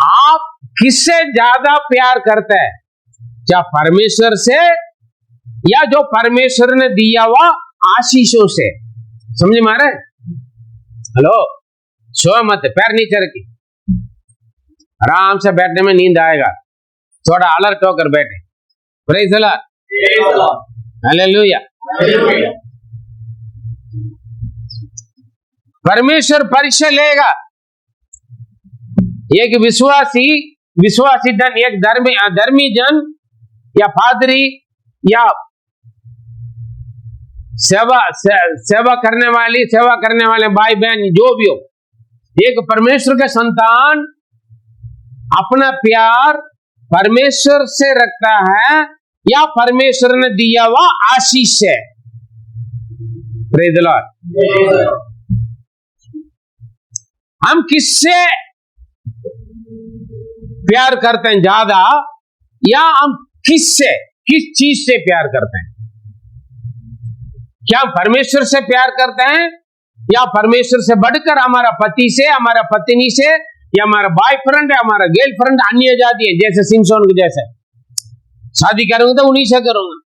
आप किससे ज्यादा प्यार करते हैं, क्या परमेश्वर से या जो परमेश्वर ने दिया हुआ आशीषों से? समझ में आ रहा है? हेलो, सो मत, पैर नीचे रखी, आराम से बैठने में नींद आएगा, थोड़ा अलर्ट होकर बैठे। Praise the Lord. हालेलुया। परमेश्वर परीक्षा लेगा। एक विश्वासी जन, एक धर्मी जन या पादरी या सेवा करने वाले भाई बहन जो भी हो, एक परमेश्वर के संतान अपना प्यार परमेश्वर से रखता है या परमेश्वर ने दिया हुआ आशीष है। Praise the Lord. हम किससे प्यार करते हैं ज्यादा, या हम किस चीज से प्यार करते हैं? क्या परमेश्वर से प्यार करते हैं, या परमेश्वर से बढ़कर हमारा पति से, हमारा पत्नी से, या हमारा बॉयफ्रेंड है, हमारा गर्लफ्रेंड अन्य जाति है, जैसे सिमसोन के जैसे शादी करूंगा तो उन्हीं से करूंगा।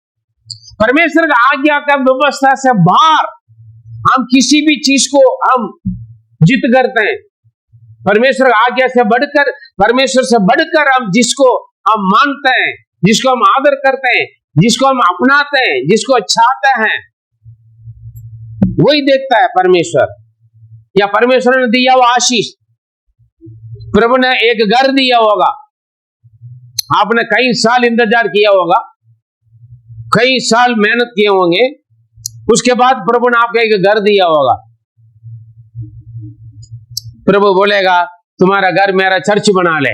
परमेश्वर का आज्ञा का व्यवस्था से बाहर हम किसी भी चीज को हम जिद करते हैं। परमेश्वर का आज्ञा से बढ़कर, परमेश्वर से बढ़कर हम जिसको हम मानते हैं, जिसको हम आदर करते हैं, जिसको हम अपनाते हैं, जिसको चाहते हैं, वही देखता है परमेश्वर। या परमेश्वर ने दिया हुआ आशीष, प्रभु ने एक घर दिया होगा, आपने कई साल इंतजार किया होगा, कई साल मेहनत किए होंगे, उसके बाद प्रभु ने आपको एक घर दिया होगा। प्रभु बोलेगा तुम्हारा घर मेरा चर्च बना ले,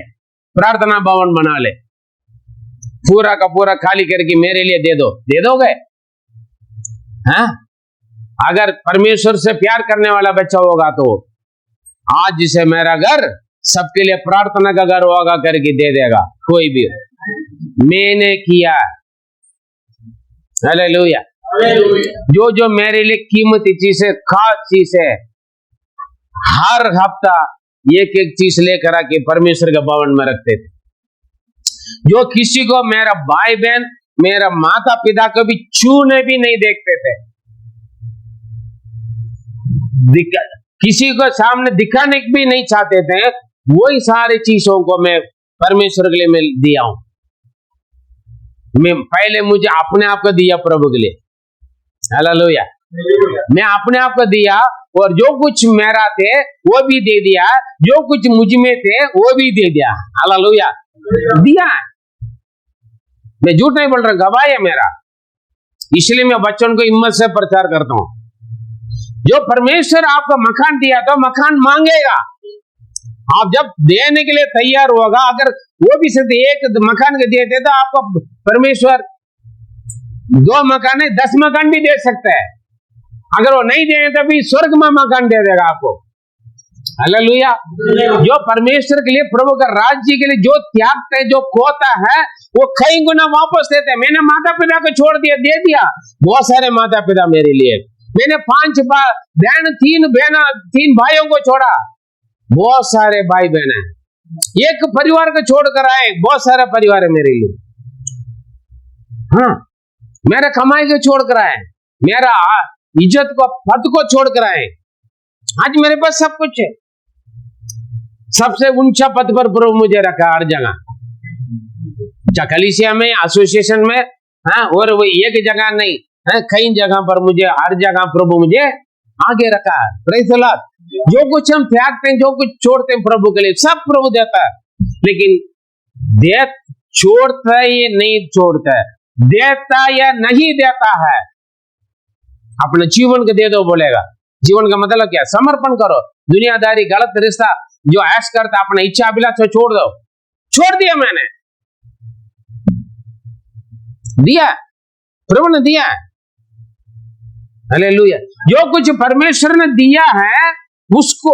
प्रार्थना भवन बना ले, पूरा का पूरा खाली करके मेरे लिए दे दो, दे दोगे? हाँ? अगर परमेश्वर से प्यार करने वाला बच्चा होगा तो आज जिसे मेरा घर सबके लिए प्रार्थना का घर होगा करके दे देगा, कोई भी। मैंने किया, हालेलुया। जो जो मेरे लिए कीमती चीज है, खास चीज है, हर हफ्ता एक एक चीज लेकर आके परमेश्वर के भवन में रखते थे। जो किसी को, मेरा भाई बहन, मेरा माता पिता को भी छूने भी नहीं देखते थे, किसी को सामने दिखाने भी नहीं चाहते थे, वही सारी चीजों को मैं परमेश्वर के लिए मैं दिया हूं। मैं पहले मुझे अपने आप को दिया प्रभु के लिए, हालेलुया। मैं अपने आप को दिया, और जो कुछ मेरा थे वो भी दे दिया, जो कुछ मुझ में थे वो भी दे दिया, हालेलुया। दिया, मैं झूठ नहीं बोल रहा, गवाह है मेरा। इसलिए मैं बच्चों को हिम्मत से प्रचार करता हूं। जो परमेश्वर आपको मकान दिया तो मकान मांगेगा, आप जब देने के लिए तैयार होगा, अगर वो भी सिर्फ एक मकान के देते तो आपको परमेश्वर 2 मकान है, 10 मकान भी दे सकता है। अगर वो नहीं दे तो भी स्वर्ग में मकान दे देगा आपको, हालेलुया। जो परमेश्वर के लिए, प्रभु का राज्य के लिए जो त्यागते हैं, जो खोता है, वो कई गुना वापस देते हैं। मैंने माता पिता को छोड़ दिया, दे दिया, बहुत सारे माता पिता मेरे लिए। मैंने 5 बहन, 3 भाइयों को छोड़ा, बहुत सारे भाई बहन हैं। एक परिवार को छोड़कर आए, बहुत सारा परिवार है मेरे लिए। हाँ, मेरा कमाई को छोड़कर आए, मेरा इज्जत को, पद को छोड़कर आए। आज मेरे पास सब कुछ है, सबसे ऊंचा पद पर प्रभु मुझे रखा हर जगह, कलीसिया में, एसोसिएशन में, हाँ, और वो एक जगह नहीं है, कई जगह पर मुझे, हर जगह प्रभु मुझे आगे रखा है। Praise the Lord. जो कुछ हम त्यागते हैं, जो कुछ छोड़ते हैं प्रभु के लिए, सब प्रभु देता है। लेकिन छोड़ता है या नहीं छोड़ता है, देता या नहीं देता है, अपने जीवन को दे दो बोलेगा। जीवन का मतलब क्या? समर्पण करो। दुनियादारी, गलत रिश्ता, जो ऐश करता, अपने इच्छा अभिलाष छोड़ दो। छोड़ दिया मैंने, दिया, प्रभु ने दिया, हालेलुया। जो कुछ परमेश्वर ने दिया है उसको,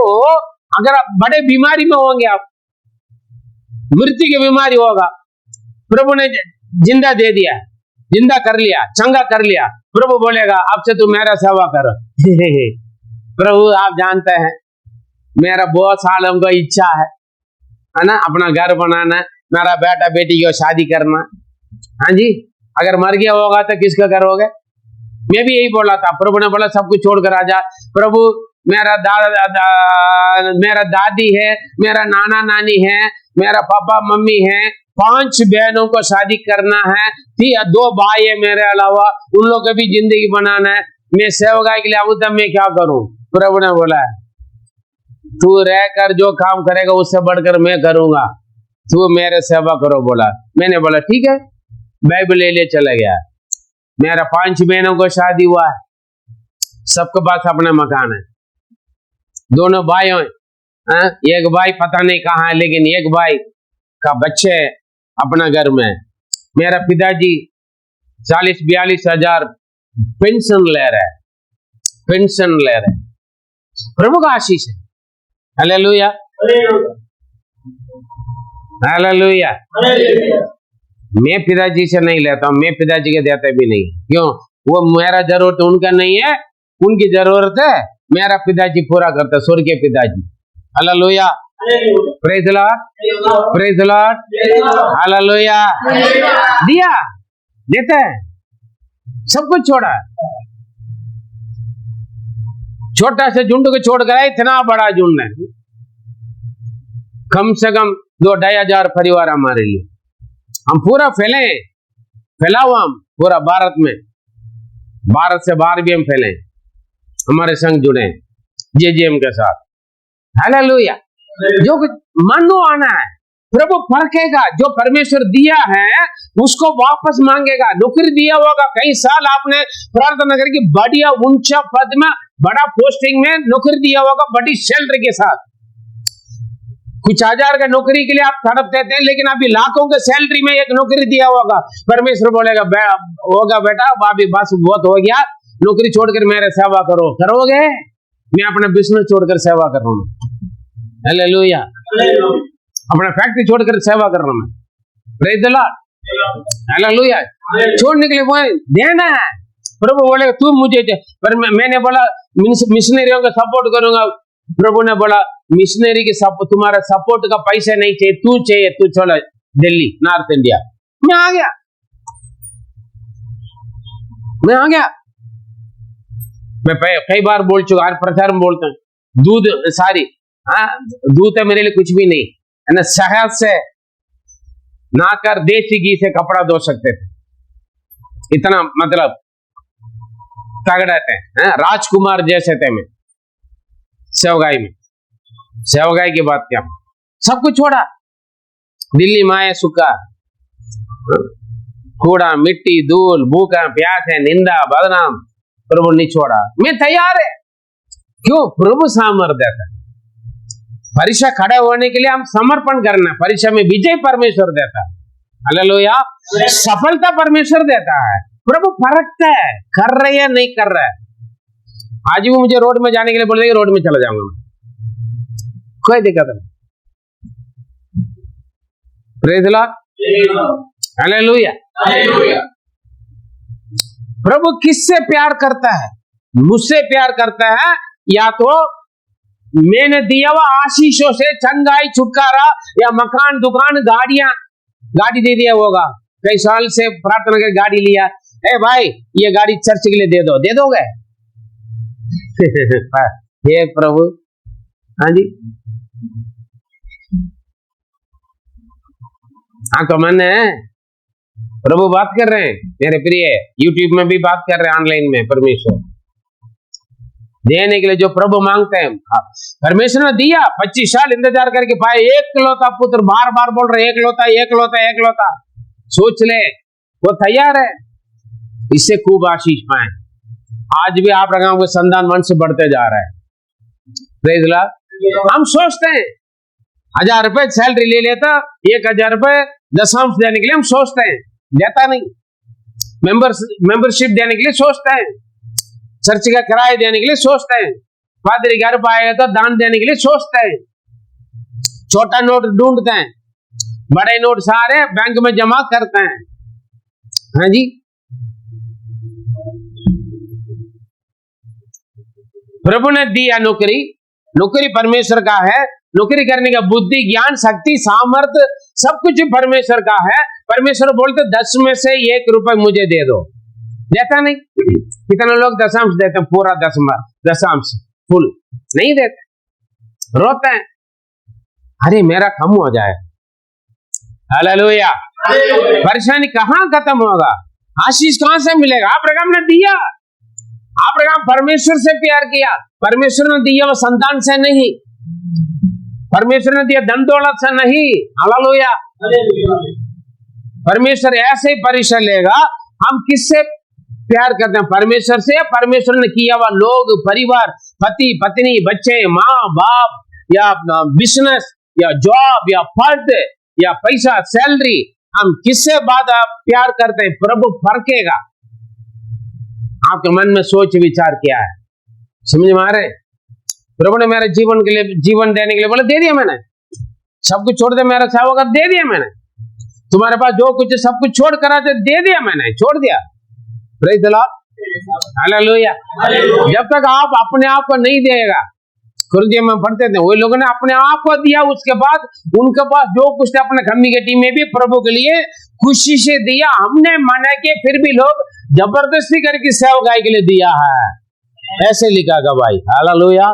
अगर आप बड़े बीमारी में होंगे, आप मृत्यु की बीमारी होगा, प्रभु ने जिंदा दे दिया, जिंदा कर लिया, चंगा कर लिया, प्रभु बोलेगा अब से तू मेरा सेवा कर। प्रभु आप जानते हैं मेरा बहुत सालों को इच्छा है ना, अपना घर बनाना, मेरा बेटा बेटी को शादी करना। हाँ जी, अगर मर गया होगा तो किसका करोगे? मैं भी यही बोला था। प्रभु ने बोला सब कुछ छोड़कर आ जा। प्रभु मेरा दादी है, मेरा नाना नानी है, मेरा पापा मम्मी है, 5 बहनों को शादी करना है, 2 भाई है मेरे अलावा, उन लोगों को भी जिंदगी बनाना है। मैं सेवकाई के लिए आऊं तब मैं क्या करूं? प्रभु ने बोला तू रहकर जो काम करेगा उससे बढ़कर मैं करूंगा, तू मेरे सेवा करो बोला। मैंने बोला ठीक है, बाइबल ले चला गया। मेरा 5 बहनों को शादी हुआ है, सबके पास अपना मकान है, दोनों भाई हैं, एक भाई पता नहीं कहाँ है, लेकिन एक भाई का बच्चे अपना घर में। मेरा पिताजी 40-42 हजार पेंशन ले रहे हैं, पेंशन ले रहे हैं। प्रभु का आशीष है, हालेलुया। हालेलुया। मैं पिताजी से नहीं लेता हूं, मैं पिताजी के देते भी नहीं। क्यों? वो मेरा जरूरत उनका नहीं है, उनकी जरूरत है मेरा पिताजी पूरा करता है, स्वर्गीय पिताजी। Hallelujah, praise the Lord, praise the Lord, hallelujah. दिया, देते हैं, सब कुछ छोड़ा। छोटा से झुंड को छोड़कर इतना बड़ा झुंड है, कम से कम 2-2,500 परिवार हमारे लिए। हम पूरा फैला हुआ, हम पूरा भारत में, भारत से बाहर भी हम फैले, हमारे संग जुड़े जेजेएम के साथ। हालेलुया। जो कुछ मानो आना है, प्रभु परखेगा। जो परमेश्वर दिया है उसको वापस मांगेगा। नौकरी दिया होगा, कई साल आपने प्रार्थना करके बढ़िया ऊंचा पद में, बड़ा पोस्टिंग में नौकरी दिया होगा, बड़ी सैलरी के साथ। कुछ हजार का नौकरी के लिए आप तड़पते थे, लेकिन अभी लाखों के सैलरी में एक नौकरी दिया होगा। परमेश्वर बोलेगा होगा बेटा, अभी बस बहुत हो गया, नौकरी छोड़कर मेरे सेवा करो। करोगे? मैं अपना बिजनेस छोड़कर सेवा कर रहा हूँ। हालेलुया। अपना फैक्ट्री छोड़कर सेवा कर रहा हूँ मैं। Praise the Lord, hallelujah. छोड़ने के लिए वो देना है। प्रभु बोलेगा तू मुझे दे, पर मैंने बोला मिशनरियों का सपोर्ट करूंगा। प्रभु ने बोला मिशनरी के तुम्हारा सपोर्ट का पैसे नहीं चाहिए, तू चाहिए, तू चलो दिल्ली, नॉर्थ इंडिया। मैं आ गया, मैं आ गया। मैं कई बार बोल चुका, हर प्रचार में बोलता हूँ, दूध सारी दूध है मेरे लिए कुछ भी नहीं है ना। शहद से नाकर देसी घी से कपड़ा धो सकते थे, इतना मतलब तगड़े थे, राजकुमार जैसे थे। मैं सेवगाई में, सेवगाई की बात क्या, सब कुछ छोड़ा। दिल्ली माए सुखा, कूड़ा मिट्टी धूल भूखा प्यास है, निंदा बदनाम, प्रभु नहीं छोड़ा। मैं तैयार है। क्यों? प्रभु सामर्थ्य देता है। परीक्षा खड़े होने के लिए हम समर्पण करना है। परीक्षा में विजय परमेश्वर देता है। हालेलुया। सफलता परमेश्वर देता है। प्रभु परखता है, कर रहे या नहीं कर रहा है। आज भी मुझे रोड में जाने के लिए बोल देंगे, रोड में चला जाऊंगा, कोई दिक्कत नहीं। Praise the Lord, hallelujah. प्रभु किससे प्यार करता है? मुझसे प्यार करता है, या तो मैंने दिया हुआ आशीषों से चंगाई छुटकारा, या मकान दुकान गाड़ी दे दिया होगा। कई साल से प्रार्थना कर गाड़ी लिया, ए भाई ये गाड़ी चर्च के लिए दे दो, दे दोगे? हे प्रभु, हाँ जी, हाँ तो मैंने प्रभु बात कर रहे हैं मेरे प्रिय, यूट्यूब में भी बात कर रहे हैं, ऑनलाइन में। परमेश्वर देने के लिए जो प्रभु मांगते हैं, परमेश्वर ने दिया। 25 साल इंतजार करके पाए एकलौता पुत्र, बार बार बोल रहे एकलौता एकलौता एकलौता। सोच ले, वो तैयार है, इससे खूब आशीष पाए। आज भी आप गांव के संतान मन से बढ़ते जा रहा है। Praise Lord. हम सोचते हैं 1000 रुपए सैलरी ले लेता, 1000 रुपए दशांश देने के लिए हम सोचते हैं, देता नहीं। मेंबरशिप देने के लिए सोचते हैं, चर्च का किराया देने के लिए सोचते हैं, पादरी घर पर आएगा तो दान देने के लिए सोचते हैं। छोटा नोट ढूंढते हैं, बड़े नोट सारे बैंक में जमा करते हैं। हाँ जी, प्रभु ने दिया नौकरी, नौकरी परमेश्वर का है। नौकरी करने का बुद्धि ज्ञान शक्ति सामर्थ्य सब कुछ परमेश्वर का है। परमेश्वर बोलते 10 में से 1 रुपए मुझे दे दो, देता नहीं। कितने लोग दशांश देते हैं, पूरा दशांश फुल नहीं देते, रोते हैं, अरे मेरा कम हो जाए। हालेलुया। परेशानी कहाँ खत्म होगा? आशीष कहाँ से मिलेगा? अब्राहम ने दिया, अब्राहम परमेश्वर से प्यार किया। परमेश्वर ने दिया वो संतान से नहीं, परमेश्वर ने दिया धन दौलत से नहीं। हालेलुया। परमेश्वर ऐसे ही परीक्षा लेगा। हम किससे प्यार करते हैं? परमेश्वर से। परमेश्वर ने किया हुआ लोग, परिवार, पति पत्नी, बच्चे, माँ बाप, या बिजनेस, या जॉब, या पद, या पैसा, सैलरी, हम किससे प्यार करते हैं? प्रभु फरकेगा। आपके मन में सोच विचार क्या है, समझ में आ रहे? प्रभु ने मेरे जीवन के लिए, जीवन देने के लिए बोला, दे दिया मैंने। सब कुछ छोड़ दे, मेरा सेवक दे दिया मैंने, तुम्हारे पास जो कुछ सब कुछ छोड़ कर आते दे दिया मैंने, छोड़ दिया। Praise the Lord, hallelujah. जब तक आप अपने आप को नहीं देगा, कुरिन्थियों में पढ़ते थे वही लोगों ने अपने आप को दिया, उसके बाद उनके पास जो कुछ अपने खम्मी गटी में भी प्रभु के लिए खुशी से दिया। हमने मना के फिर भी लोग जबरदस्ती करके सेवकाई के लिए दिया है, ऐसे लिखा गवाही। हालेलुया,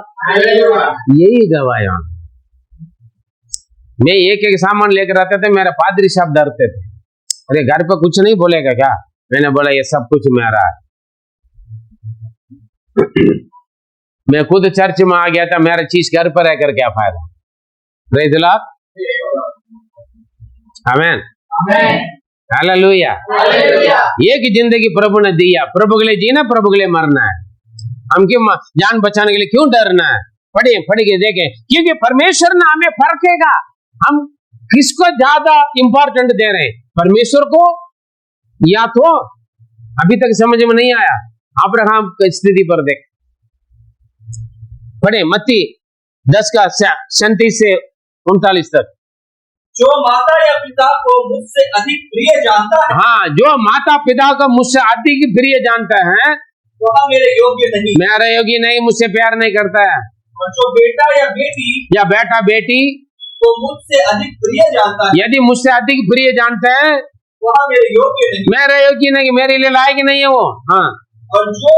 यही गवाही। मैं एक एक सामान लेकर आते थे, मेरे पादरी साहब डरते थे, अरे घर पे कुछ नहीं बोलेगा क्या? मैंने बोला ये सब कुछ मेरा है। मैं खुद चर्च में आ गया था, मेरा चीज घर पर रहकर क्या फायदा? प्रेज़ द लॉर्ड, आमीन, हालेलुया। एक जिंदगी प्रभु ने दिया, प्रभु के लिए जीना, प्रभु के लिए मरना है। हम क्यों जान बचाने के लिए क्यों डरना है? पढ़ के देखें, क्योंकि परमेश्वर ने हमें परखेगा। हम किसको ज्यादा इंपॉर्टेंट दे रहे हैं, परमेश्वर को या तो? अभी तक समझ में नहीं आया। अब्राहम की स्थिति पर देख, पढ़े मत्ती 10 का 37 से 39 तक। जो माता या पिता को मुझसे अधिक प्रिय जानता है, हाँ, जो माता पिता को मुझसे अधिक प्रिय जानता है वह मेरे योग्य नहीं, मेरा योग्य नहीं, मुझसे प्यार नहीं करता है। और जो बेटा या बेटा बेटी को मुझसे अधिक प्रिय जानता है, यदि मुझसे अधिक प्रिय जानता है, वह मेरे योग्य नहीं, मेरा योग्य नहीं, मेरे लिए लायक नहीं है वो। हाँ, और जो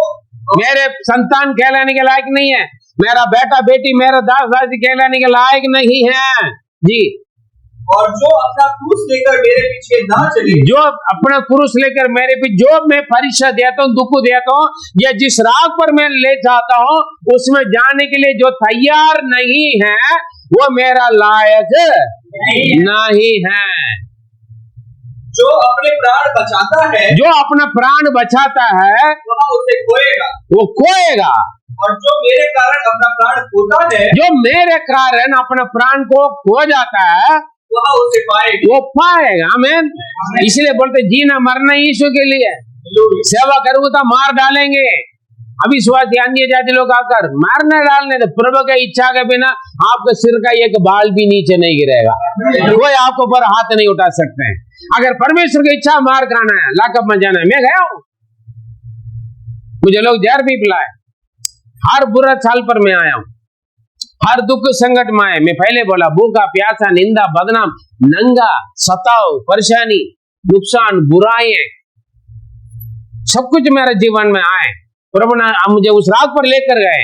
मेरे संतान कहलाने के लायक नहीं है, मेरा बेटा बेटी मेरा दास दासी कहलाने के लायक नहीं है जी। और जो अपना क्रूस लेकर मेरे पीछे ना चले, जो अपना क्रूस लेकर मेरे पीछे, जो मैं परीक्षा देता हूँ, दुख देता हूँ, या जिस राह पर मैं ले जाता हूँ उसमें जाने के लिए जो तैयार नहीं है, वो मेरा लायक नहीं है। जो अपने प्राण बचाता है, जो अपना प्राण बचाता है वह उसे खोएगा, वो खोएगा। और जो मेरे कारण अपना प्राण खोता है, जो मेरे कारण अपना प्राण को खो जाता है, वह उसे पाएगा, वो पाएगा। आमीन। इसलिए बोलते जीना मरना यीशु के लिए, सेवा करूंगा तो मार डालेंगे। अविश्वासी अन्य जाति लोग आकर मारने डालने, तो प्रभु की इच्छा के बिना आपके सिर का एक बाल भी नीचे नहीं गिरेगा, कोई आपको पर हाथ नहीं उठा सकते हैं। अगर परमेश्वर की इच्छा मार खाना है, लाकअप में जाना है, मैं गया हूं, मुझे लोग जहर भी पिलाए, हर बुरा चाल पर मैं आया हूं, हर दुख संकट में आया। मैं पहले बोला, भूखा प्यासा, निंदा बदनाम, नंगा, सताव, परेशानी, नुकसान, बुराइयां, सब कुछ मेरे जीवन में आए। प्रभु ने मुझे उस राह पर लेकर गए,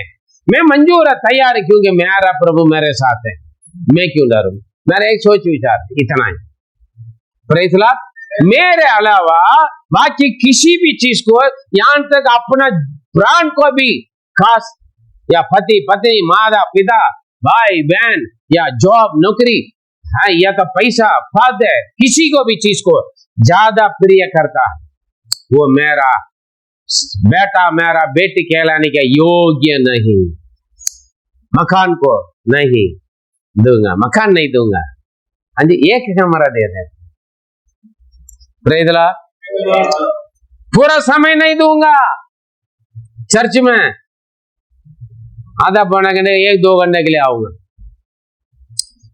मैं मंजूर है, तैयार है, क्योंकि मेरा प्रभु मेरे साथ है, मैं क्यों डरूं? मेरा एक सोच विचार इतना ही। Praise the Lord. मेरे अलावा बाकी किसी भी चीज को, यहां तक अपना प्राण को भी, खास या पति पत्नी, माता पिता, भाई बहन, या जॉब नौकरी, या तो पैसा पद, किसी को भी चीज को ज्यादा प्रिय करता, वो मेरा बेटा मेरा बेटी कहलाने के योग्य नहीं। मकान को नहीं दूंगा, मकान नहीं दूंगा, हाँ जी, एक कमरा दे दे, प्रेज़ द लॉर्ड, पूरा समय नहीं दूंगा, चर्च में आधा पौना घंटे 1-2 घंटे के लिए आऊंगा,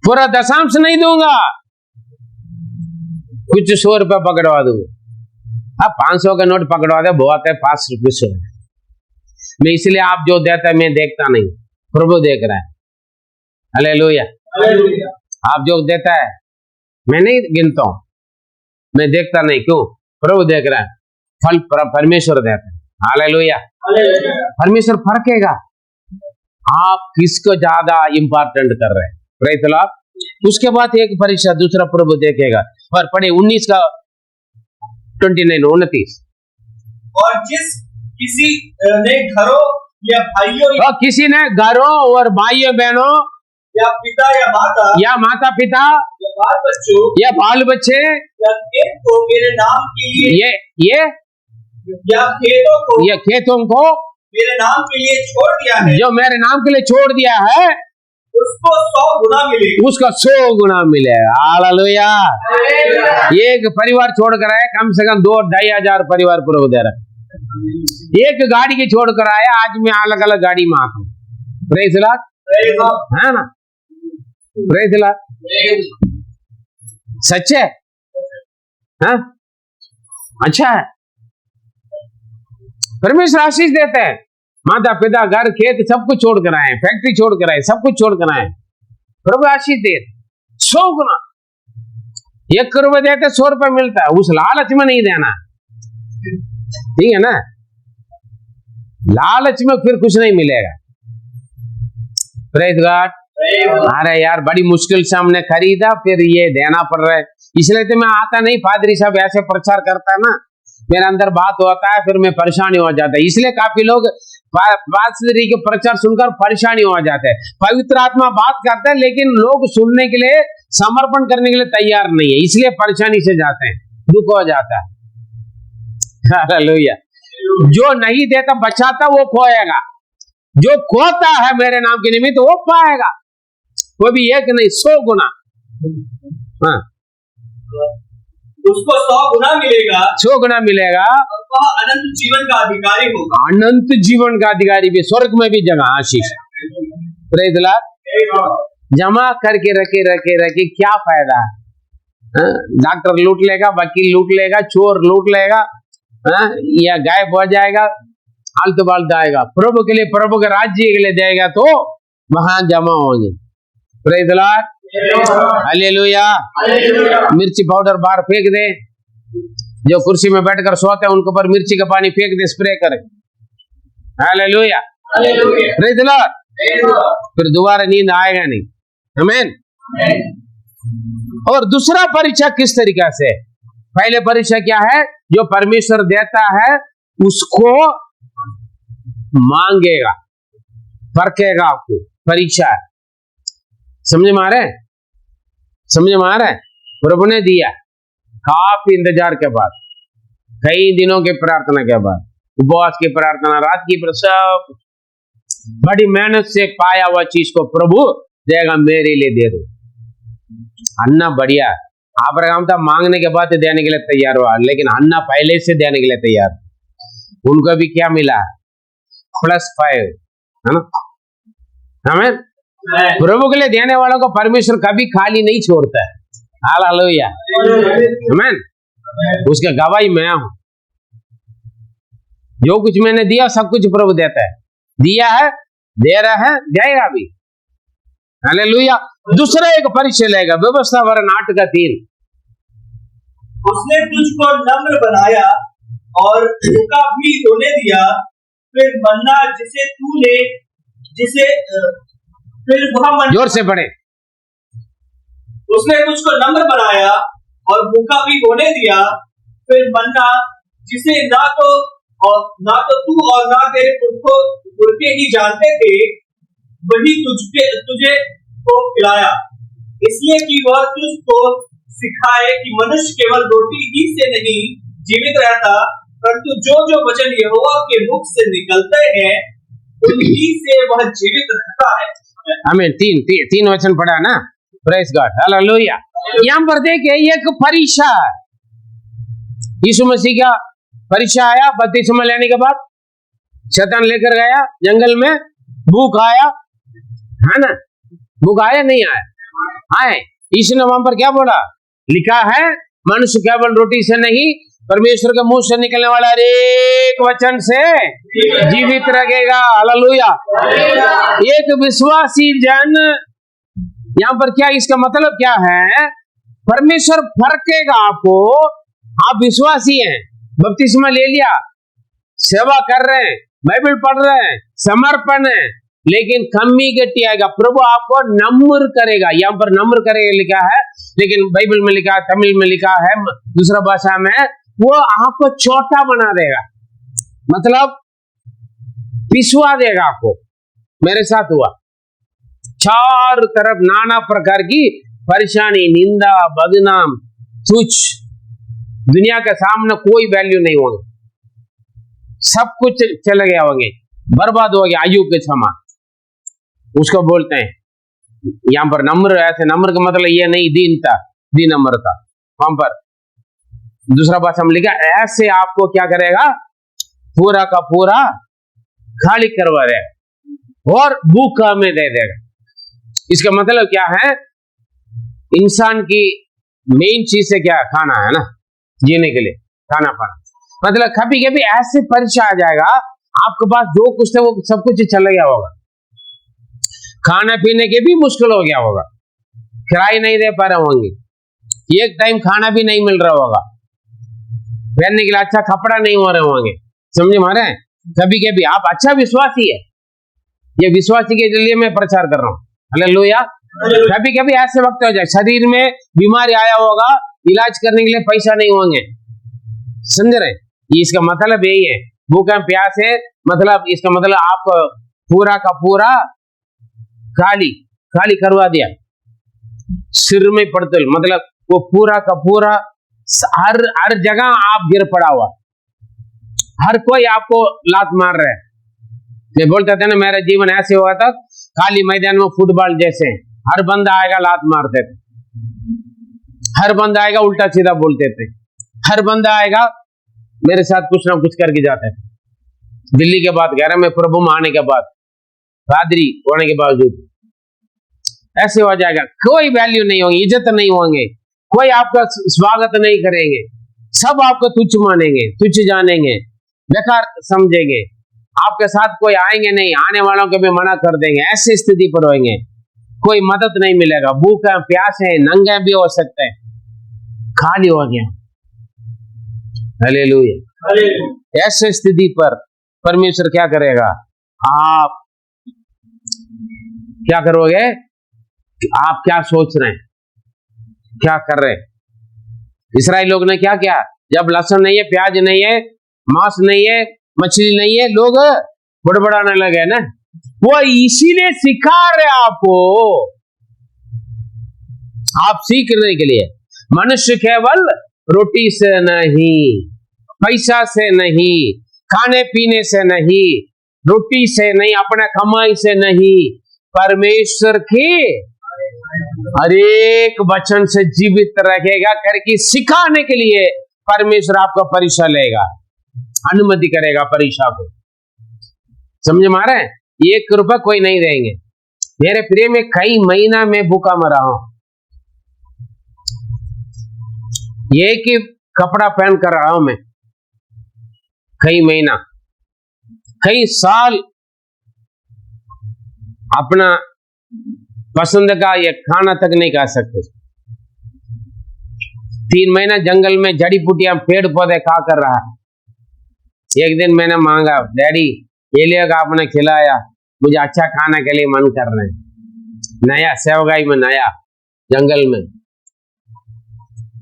पूरा दशांश नहीं दूंगा, कुछ 100 रुपया पकड़वा दूंगा। अब 500 का नोट पकड़वा दे, बहुत है, 5 रुपये 100। मैं इसलिए आप जो देता है मैं देखता नहीं, प्रभु देख रहा है। हालेलुया। आप जो देता है मैं नहीं गिनता हूं, मैं देखता नहीं, क्यों? प्रभु देख रहा है, फल परमेश्वर देता है। हालेलुया। परमेश्वर फरकेगा आप किसको ज्यादा इंपॉर्टेंट कर रहे हैं। Praise the Lord. उसके बाद एक परीक्षा दूसरा प्रभु देखेगा। और पढ़े 19 का 29-29। और जिस किसी ने घरों या भाइयों और किसी ने घरों और भाइयों बहनों या पिता या माता पिता या बाल बच्चों या बाल बच्चे या खेत को मेरे नाम के लिए या खेतों को मेरे नाम के लिए छोड़ दिया है, जो मेरे नाम के लिए छोड़ दिया है, उसको 100 गुना मिलेगा, उसका 100 गुना मिलेगा। हालेलुया। एक परिवार छोड़ कर आया, कम से कम 2-2.5 हजार परिवार प्रभु दे रहा। एक गाड़ी की छोड़ कर आया, आज मैं अलग अलग गाड़ी में आता हूँ। प्रेज़ द लॉर्ड, है ना? Praise the Lord. सच है? हाँ? अच्छा है। परमेश्वर आशीष देते हैं। माता पिता घर खेत सब कुछ छोड़ कर आए, फैक्ट्री छोड़ कर आए, सब कुछ छोड़ कर आए, प्रभु आशीष दे 100 गुना। 1 रुपये देते 100 रुपये मिलता है। उस लालच में नहीं देना, ठीक है ना? लालच में फिर कुछ नहीं मिलेगा। Praise God. अरे यार बड़ी मुश्किल से हमने खरीदा, फिर ये देना पड़ रहा है, इसलिए तो मैं आता नहीं। पादरी साहब ऐसे प्रचार करता है ना, मेरे अंदर बात होता है, फिर मैं परेशानी हो जाता है। इसलिए काफी लोग पादरी के प्रचार सुनकर परेशानी हो जाते हैं। पवित्र आत्मा बात करता है, लेकिन लोग सुनने के लिए, समर्पण करने के लिए तैयार नहीं है, इसलिए परेशानी से जाते हैं, दुख हो जाता है। हालेलुया। जो नहीं देता बचाता वो खोएगा, जो खोता है मेरे नाम के निमित्त वो पाएगा, वो भी 1 नहीं 100 गुना। हाँ, उसको 100 गुना मिलेगा, 100 गुना मिलेगा, और वह अनंत जीवन का अधिकारी होगा। अनंत जीवन का अधिकारी भी, स्वर्ग में भी जगह। आशीष। Praise the Lord. जमा करके रखे क्या फायदा है? डॉक्टर लूट लेगा, वकील लूट लेगा, चोर लूट लेगा, या गायब हो जाएगा, आलतू बालतू आएगा। प्रभु के लिए, प्रभु के राज्य के लिए देगा तो वहां जमा होंगे। Praise the Lord. हालेलुया। मिर्ची पाउडर बाहर फेंक दे, जो कुर्सी में बैठकर सोते हैं उनके ऊपर मिर्ची का पानी फेंक दे, स्प्रे करे। हालेलुया। Praise the Lord. फिर दोबारा नींद आएगा नहीं। आमीन। और दूसरा परीक्षा किस तरीका से? पहले परीक्षा क्या है? जो परमेश्वर देता है उसको मांगेगा, परखेगा आपको। परीक्षा है, समझ में आ रहा है? समझ में आ रहा है? प्रभु ने दिया, काफी इंतजार के बाद, कई दिनों के प्रार्थना के बाद, उपवास की प्रार्थना, रात की सब बड़ी मेहनत से पाया हुआ चीज को प्रभु देगा, मेरे लिए दे दो। अन्ना बढ़िया। अब्राहम था मांगने के बाद देने के लिए तैयार हुआ, लेकिन अन्ना पहले से देने के लिए तैयार। उनको भी क्या मिला? +5, है ना? हमें प्रभु के लिए देने वालों को परमेश्वर कभी खाली नहीं छोड़ता है। हालेलुया। आमीन। उसका गवाही मैं हूं। जो कुछ मैंने दिया सब कुछ प्रभु देता है, दिया है, दे रहा है, देगा भी। हालेलुया। दूसरा एक परिचय लेगा, व्यवस्था वरन 8 का 3। उसने तुझको नम्र बनाया और भूखा भी होने दिया, फिर मन्ना जिसे तूने फिर वह मन्ना, जोर से पढ़े। उसने तुझको नम्र बनाया और भूखा भी होने दिया, फिर मन्ना जिसे ना तो तू और ना तेरे पुरखे ही जानते थे, वही तुझे को खिलाया, इसलिए कि वह तुझको सिखाए कि मनुष्य केवल रोटी ही से नहीं जीवित रहता, परंतु जो जो वचन यहोवा के मुख से निकलते हैं उन्हीं से वह जीवित रहता है। आमीन। 3 वचन पढ़ा ना। Praise God. हालेलुया। यहाँ पर देखिए एक परीक्षा है। यीशु मसीह का परीक्षा आया बपतिस्मा लेने के बाद, शैतान लेकर गया जंगल में, भूख आया, है ना? भूख आया नहीं आया? आए। यीशु ने वहां पर क्या बोला? लिखा है मनुष्य केवल रोटी से नहीं, परमेश्वर के मुंह से निकलने वाला हर एक वचन से जीवित रहेगा। हालेलुया। एक विश्वासी जन, यहाँ पर क्या, इसका मतलब क्या है? परमेश्वर फरकेगा आपको। आप विश्वासी हैं, बपतिस्मा ले लिया, सेवा कर रहे हैं, बाइबल पढ़ रहे हैं, समर्पण है, लेकिन कमी गट्टी आएगा, प्रभु आपको नम्र करेगा। यहाँ पर नम्र करेगा लिखा है, लेकिन बाइबल में लिखा है, तमिल में लिखा है, दूसरा भाषा में, वो आपको छोटा बना देगा, मतलब पिसवा देगा आपको। मेरे साथ हुआ, चार तरफ नाना प्रकार की परेशानी, निंदा, बदनाम, तुच्छ, दुनिया के सामने कोई वैल्यू नहीं होगा, सब कुछ चले गया होंगे, बर्बाद हो गया। अय्यूब के समान उसको बोलते हैं यहाँ पर नम्र। ऐसे नम्र का मतलब ये नहीं दीनता, दीनम्रता। वहां पर दूसरा भाषा में लिखा, ऐसे आपको क्या करेगा? पूरा का पूरा खाली करवा देगा और भूखा में दे देगा। इसका मतलब क्या है? इंसान की मेन चीज से क्या खाना है ना, जीने के लिए खाना पाना। मतलब कभी कभी ऐसे परीक्षा आ जाएगा आपके पास जो कुछ था वो सब कुछ चला गया होगा, खाने पीने के भी मुश्किल हो गया होगा, किराए नहीं दे पा रहे होंगे, एक टाइम खाना भी नहीं मिल रहा होगा, पहनने के लिए अच्छा कपड़ा नहीं हो रहे होंगे, समझे मारे। कभी कभी आप अच्छा विश्वासी है, ये विश्वासी के लिए मैं प्रचार कर रहा हूँ, हालेलुया। कभी कभी ऐसे वक्त हो जाए शरीर में बीमारी आया होगा, इलाज करने के लिए पैसा नहीं होंगे, समझ रहे। इसका मतलब यही है, भूखा प्यास है, मतलब इसका मतलब आपको पूरा का पूरा खाली खाली करवा दिया, सिर में पड़तल, मतलब वो पूरा का पूरा हर जगह आप गिर पड़ा हुआ, हर कोई आपको लात मार रहा है। मैं बोलता था ना मेरा जीवन ऐसे हुआ था, खाली मैदान में फुटबॉल जैसे, हर बंदा आएगा लात मारते थे, हर बंदा आएगा उल्टा सीधा बोलते थे, हर बंदा आएगा मेरे साथ कुछ ना कुछ करके जाते थे। दिल्ली के बाद कह रहा मैं, प्रभु में आने के बाद, पादरी होने के बावजूद ऐसे हो जाएगा, कोई वैल्यू नहीं होगी, इज्जत नहीं होंगे, कोई आपका स्वागत नहीं करेंगे, सब आपको तुच्छ मानेंगे, तुच्छ जानेंगे, बेकार समझेंगे, आपके साथ कोई आएंगे नहीं, आने वालों को भी मना कर देंगे, ऐसी स्थिति पर होंगे, कोई मदद नहीं मिलेगा, भूखे प्यासे नंगे भी हो सकते हैं, खाली हो गया। हालेलुया। ऐसे स्थिति पर परमेश्वर क्या करेगा, आप क्या करोगे, आप क्या सोच रहे हैं, क्या कर रहे हैं। इस्राएल लोग ने क्या किया, जब लहसुन नहीं है, प्याज नहीं है, मांस नहीं है, मछली नहीं है, लोग बड़बड़ाने लगे ना। वो इसीलिए सिखा रहे आपको, आप सीखने के लिए। मनुष्य केवल रोटी से नहीं, पैसा से नहीं, खाने पीने से नहीं, रोटी से नहीं, अपने कमाई से नहीं, परमेश्वर के हर एक वचन से जीवित रहेगा करके सिखाने के लिए परमेश्वर आपका परीक्षा लेगा, अनुमति करेगा परीक्षा को, समझ मारे। 1 रुपया कोई नहीं देंगे। मेरे प्रिय में कई महीना में भूखा मरा हूं, एक ही कपड़ा पहन कर रहा हूं मैं, कई महीना, कई साल अपना पसंद का ये खाना तक नहीं खा सकते। 3 महीना जंगल में जड़ी बूटियां पेड़ पौधे खा कर रहा। एक दिन मैंने मांगा, डैडी ये लिए आपने खिलाया, मुझे अच्छा खाने के लिए मन कर रहे हैं, नया सेवगाई में, नया जंगल में,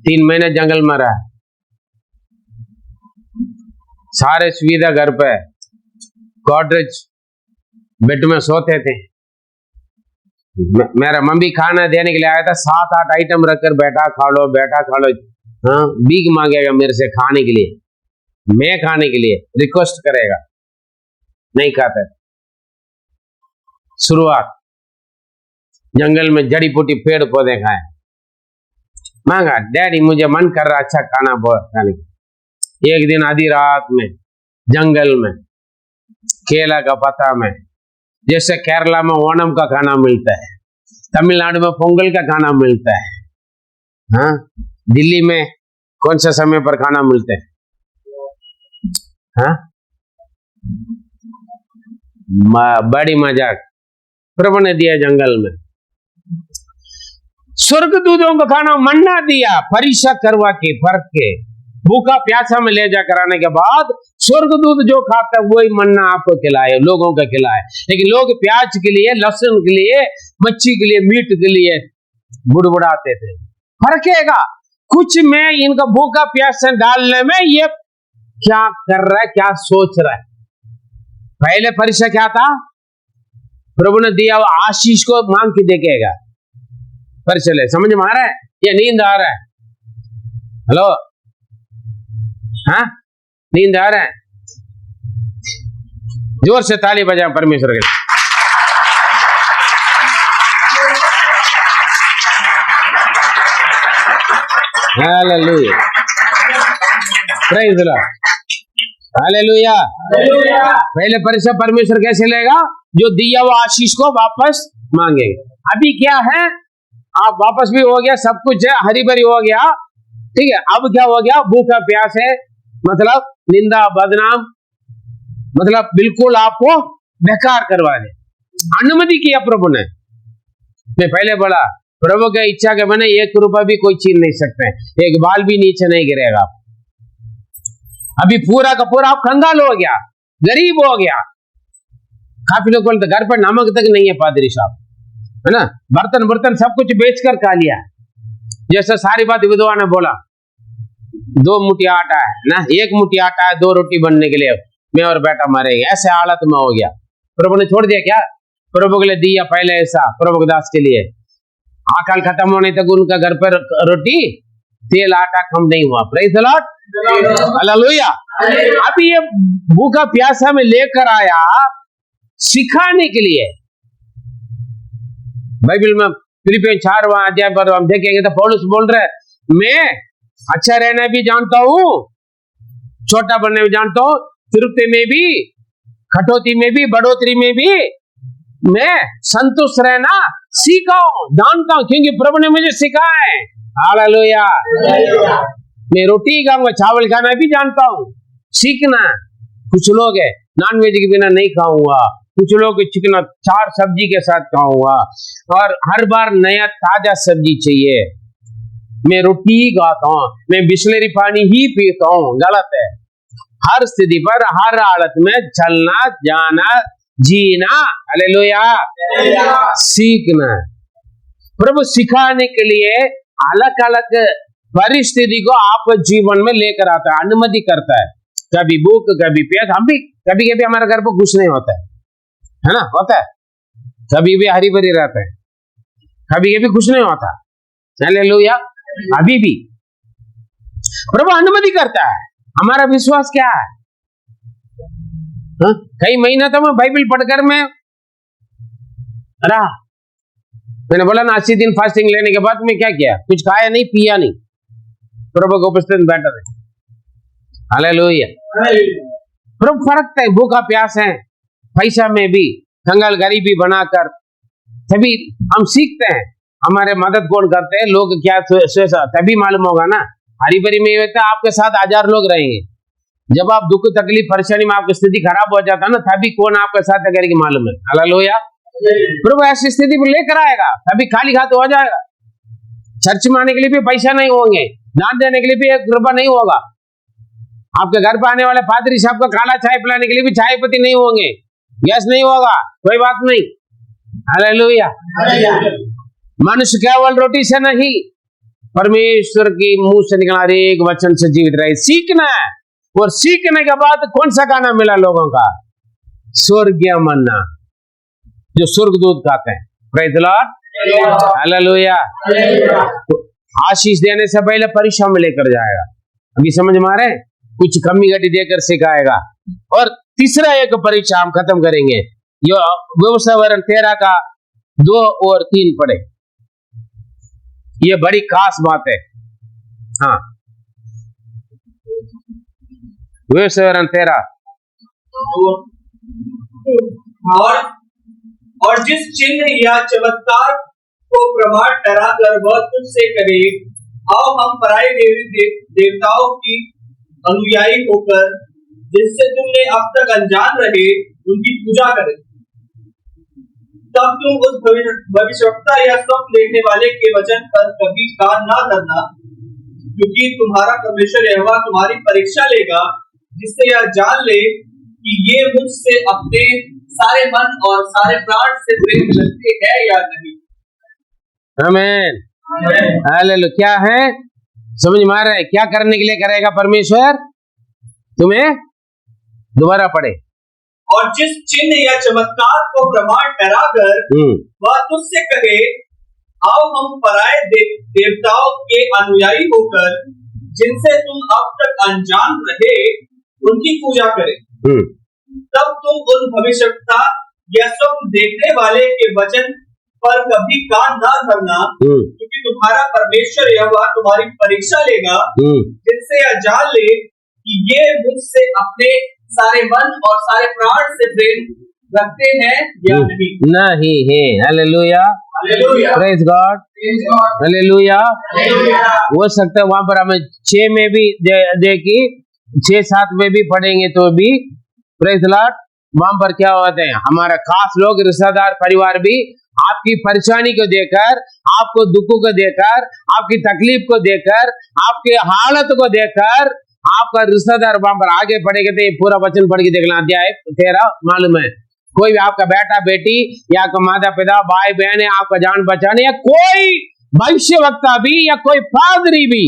3 महीने जंगल में रहा, सारे सुविधा घर पे, गॉडरेज बेड में सोते थे। मेरा मम्मी खाना देने के लिए आया था, 7-8 आइटम रखकर बैठा खा लो, बैठा खा लो। हाँ, भीख मांगेगा मेरे से खाने के लिए, मैं खाने के लिए रिक्वेस्ट करेगा, नहीं खाते। शुरुआत जंगल में जड़ी बूटी पेड़ पौधे खाए, मांगा डैडी मुझे मन कर रहा अच्छा खाना बहुत खाने की। एक दिन आधी रात में जंगल में केला का पत्ता में, जैसे केरला में ओणम का खाना मिलता है, तमिलनाडु में पोंगल का खाना मिलता है, हाँ, दिल्ली में कौन सा समय पर खाना मिलता है, हाँ, बड़ी मजाक प्रभु ने दिया जंगल में। स्वर्गदूतों को खाना मन्ना दिया, परीक्षा करवा के परख के, भूखा प्यासा में ले जाकर आने के बाद स्वर्गदूत जो खाता है वही मन्ना आपको खिलाए, लोगों को खिलाए। लेकिन लोग प्याज के लिए, लहसुन के लिए, मच्छी के लिए, मीट के लिए बुड़बुड़ाते थे। फर्केगा कुछ में इनका भूखा प्यासा डालने में, ये क्या कर रहा है, क्या सोच रहा है। पहले परीक्षा क्या था, प्रभु ने दिया वो आशीष को मांग के देखेगा, परीक्षा ले। समझ में आ रहा है, ये नींद आ रहा है, हेलो, हाँ, नींद आ रहा है, जोर से ताली बजाएं परमेश्वर के लिए। Hallelujah, praise the Lord, hallelujah. पहले परीक्षा परमेश्वर कैसे लेगा, जो दिया वो आशीष को वापस मांगेगा। अभी क्या है, आप वापस भी हो गया, सब कुछ है, हरी भरी हो गया, ठीक है। अब क्या हो गया, भूखा प्यास है, मतलब निंदा बदनाम, मतलब बिल्कुल आपको बेकार करवा दे। अनुमति किया प्रभु ने। मैं पहले बोला प्रभु की इच्छा के बने 1 रुपया भी कोई छीन नहीं सकते, एक बाल भी नीचे नहीं गिरेगा। अभी पूरा का पूरा आप कंगाल हो गया, गरीब हो गया। काफी लोग बोलते घर पर नमक तक नहीं है पादरी साहब, है ना, बर्तन बर्तन सब कुछ बेचकर खा लिया। जैसे सारी बात विधवा ने बोला, 2 मुट्ठी आटा है ना, 1 मुट्ठी आटा है 2 रोटी बनने के लिए, मैं और बेटा मरेंगे, ऐसे हालत में हो गया। प्रभु ने छोड़ दिया क्या? प्रभु के लिए दिया पहले ऐसा, प्रभु दास के लिए अकाल खत्म होने तक उनका घर पर रोटी तेल आटा कम नहीं हुआ। Praise the Lord, hallelujah. अभी ये भूखा प्यासा में लेकर आया सिखाने के लिए। बाइबल में फिलिपियों 4वां अध्याय पर हम देखेंगे तो पौलुस बोल रहे, मैं अच्छा रहना भी जानता हूं, छोटा बनने भी जानता हूं, तृप्ति में भी, कटौती में भी, बढ़ोतरी में भी मैं संतुष्ट रहना सीखा हूं, जानता हूं, क्योंकि प्रभु ने मुझे सिखाया है। हालेलुया। मैं रोटी खाऊंगा, चावल खाना भी जानता हूं, सीखना। कुछ लोग है नॉनवेज के बिना नहीं खाऊंगा, कुछ लोग चिकन 4 सब्जी के साथ खाऊंगा, और हर बार नया ताजा सब्जी चाहिए। मैं रोटी खाता हूं, मैं बिस्लेरी पानी ही पीता हूं, गलत है। हर स्थिति पर, हर हालत में चलना, जाना, जीना, हालेलुया, सीखना। प्रभु सिखाने के लिए अलग अलग परिस्थिति को आपके जीवन में लेकर आता है, अनुमति करता है। कभी भूख, कभी प्यास। हम भी कभी कभी हमारे घर पर कुछ नहीं होता है ना, होता है, कभी भी हरी भरी रहता है, कभी कभी कुछ नहीं होता, हालेलुया। अभी भी प्रभु अनुमति करता है। हमारा विश्वास क्या है? कई महीना तो मैं बाइबल पढ़कर मैं रहा। मैंने बोला ना 80 दिन फास्टिंग लेने के बाद मैं क्या किया? कुछ खाया नहीं, पिया नहीं, प्रभु को उपस्थित में बैठा रहे। हालेलुया। प्रभु फरकता है, भूखा प्यास है, पैसा में भी, कंगाल गरीबी बनाकर, तभी हम सीखते हैं हमारे मदद कौन करते हैं, लोग क्या सोचा, तभी मालूम होगा ना। हरी भरी में होता है आपके साथ 1000 लोग रहेंगे, जब आप दुख तकलीफ परेशानी में आपकी स्थिति खराब हो जाता है ना, तभी कौन आपके साथ है करके मालूम है। हालेलुया। प्रभु ऐसी स्थिति पर लेकर आएगा, तभी खाली हाथ हो जाएगा। चर्च में आने के लिए भी पैसा नहीं होंगे, दान देने के लिए भी 1 रुपया नहीं होगा, आपके घर पर आने वाले पादरी साहब को काला चाय पिलाने के लिए भी चाय पत्ती नहीं होंगे, गैस नहीं होगा, कोई बात नहीं। हालेलुया। मनुष्य केवल रोटी से नहीं, परमेश्वर की मुंह से निकलने वाले एक वचन से जीवित रहे। सीखना है, और सीखने के बाद कौन सा खाना मिला लोगों का? स्वर्गीय मन्ना, जो स्वर्गदूत खाते हैं। Praise the Lord, hallelujah. आशीष देने से पहले परीक्षा में लेकर जाएगा। अभी समझ में आ रहे हैं? कुछ कमी घटी देकर सिखाएगा। और तीसरा एक परीक्षा हम खत्म करेंगे, जो व्यवस्था वर्ण 13 का 2 और 3 पढ़े। ये बड़ी खास बात है। हाँ, व्यवस्था वर्ण 13। और जिस चिन्ह या चमत्कार को प्रमाण ठहराकर वह तुझसे कहे, आओ हम पराये देवताओं की अनुयायी होकर, जिससे तुमने अब तक अनजान रहे, उनकी पूजा करें, तब तुम उस भविष्यवक्ता या स्वप्न देखने वाले के वचन पर कभी कान ना धरना, क्योंकि तुम्हारा परमेश्वर यहोवा तुम्हारी परीक्षा लेगा, जिससे यह जान ले कि ये मुझसे अपने सारे मन और सारे प्राण से प्रेम करते हैं या नहीं। आमीन, हालेलुया। क्या है? समझ में आ रहा है? क्या करने के लिए करेगा परमेश्वर? तुम्हें दोबारा पढ़े। और जिस चिन्ह या चमत्कार को प्रमाण ठहराकर वह तुझसे कहे, आओ हम पराये देवताओं के अनुयायी होकर, जिनसे तुम अब तक अनजान रहे, उनकी पूजा करें, तब तुम उन भविष्यवक्ता या स्वप्न देखने वाले के वचन पर कभी कान ना धरना, क्योंकि तुम्हारा परमेश्वर यहोवा तुम्हारी परीक्षा लेगा, जिनसे यह जान ले कि ये मुझसे अपने सारे मन और सारे प्राण से प्रेम रखते हैं या नहीं। नहीं है। हालेलुया। Praise God, hallelujah. हो सकता है वहां पर हमें 6 में भी देखी 6-7 में भी पढ़ेंगे तो भी प्रेज लॉर्ड, वहां पर क्या होते हैं, हमारा खास लोग, रिश्तेदार, परिवार भी आपकी परेशानी को देखकर, आपको दुख को देखकर, आपकी तकलीफ को देखकर, आपके हालत को देखकर, आपका रिश्तेदार वहां पर आगे पढ़ेगा तो ये पूरा वचन पढ़ के देखना, अध्याय 13 मालूम है। कोई भी आपका बेटा बेटी या आपका माता पिता भाई बहन है, आपका जान बचाने, या कोई भविष्यवक्ता भी या कोई पादरी भी,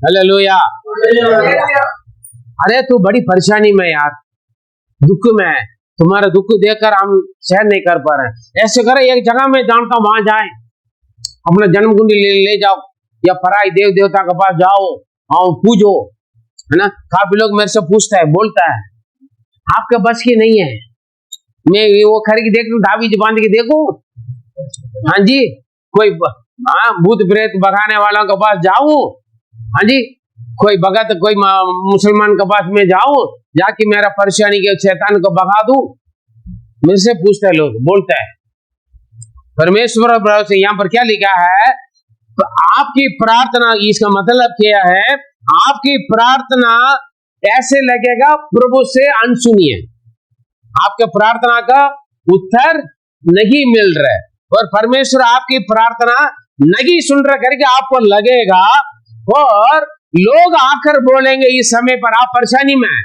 हालेलुया। अरे तू बड़ी परेशानी में यार, दुख में है, तुम्हारा दुख देखकर हम सहन नहीं कर पा रहे, ऐसे करे एक जगह में जानता हूं वहां जाए, अपना जन्म कुंडली ले जाओ या पराई देव देवता के पास जाओ और पूजो, है ना। काफी लोग मेरे से पूछता है, बोलता है आपके बस की नहीं है, मैं वो खरी की देख लू, धाबी बांध के देखू, हाँ जी, कोई भूत प्रेत भगाने वालों के पास जाऊं, हाँ जी, कोई भगत कोई मुसलमान के पास में जाऊं, जाके मेरा परेशानी के शैतान को भगा दूं, मेरे से पूछते हैं लोग, बोलते हैं। परमेश्वर से यहाँ पर क्या लिखा है, तो आपकी प्रार्थना, इसका मतलब क्या है, आपकी प्रार्थना ऐसे लगेगा प्रभु से अनसुनी है, आपके प्रार्थना का उत्तर नहीं मिल रहा है, और परमेश्वर आपकी प्रार्थना नहीं सुन रहा करके आपको लगेगा, और लोग आकर बोलेंगे इस समय पर आप परेशानी में है,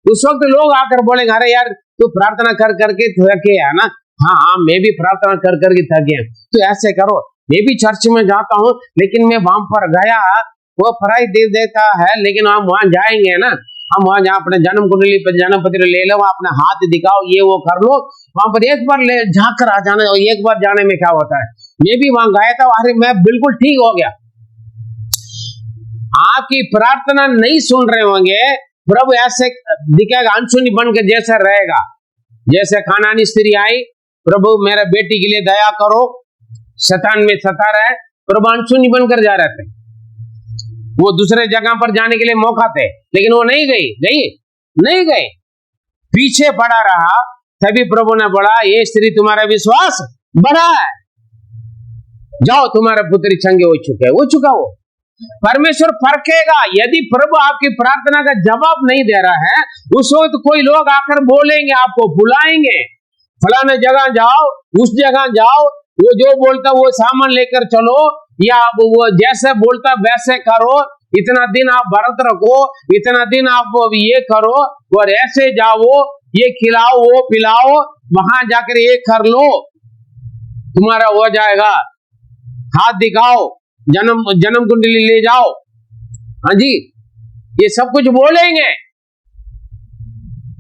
उस वक्त लोग आकर बोलेंगे अरे यार तू प्रार्थना कर करके थके है ना, हाँ मैं भी प्रार्थना कर करके थके, तो ऐसे करो, मैं भी चर्च में जाता हूँ लेकिन मैं वहां पर गया, वो पराई देव देता है, लेकिन हम वहां जाएंगे ना, हम वहां जहाँ अपने जन्म कुंडली पर जन्म पत्र ले लो, अपना हाथ दिखाओ, ये वो कर लो, वहां पर एक बार ले झाँकर आ जाना, और एक बार जाने में क्या होता है, मैं भी वहां गया था, अरे मैं बिल्कुल ठीक हो गया। आपकी प्रार्थना नहीं सुन रहे होंगे, प्रभु ऐसे दिखेगा, अनसुनी बनकर जैसे रहेगा, जैसे खानानी स्त्री आई, प्रभु मेरे बेटी के लिए दया करो, शैतान में सता रहा है, प्रभु अनसुनी बनकर जा रहे थे, वो दूसरे जगह पर जाने के लिए मौका थे, लेकिन वो नहीं गई, पीछे पड़ा रहा, तभी प्रभु ने बोला ये स्त्री तुम्हारा विश्वास बड़ा है, जाओ तुम्हारा पुत्री चंगे हो चुका वो। परमेश्वर परखेगा, यदि प्रभु आपकी प्रार्थना का जवाब नहीं दे रहा है, उस वक्त कोई लोग आकर बोलेंगे, आपको बुलाएंगे, फलाने जगह जाओ, उस जगह जाओ, वो जो बोलता वो सामान लेकर चलो, या वो जैसे बोलता वैसे करो, इतना दिन आप व्रत रखो, इतना दिन आप ये करो, और ऐसे जाओ, ये खिलाओ वो पिलाओ, वहां जाकर ये कर लो, तुम्हारा हो जाएगा, हाथ दिखाओ, जन्म कुंडली ले जाओ, हाँ जी, ये सब कुछ बोलेंगे,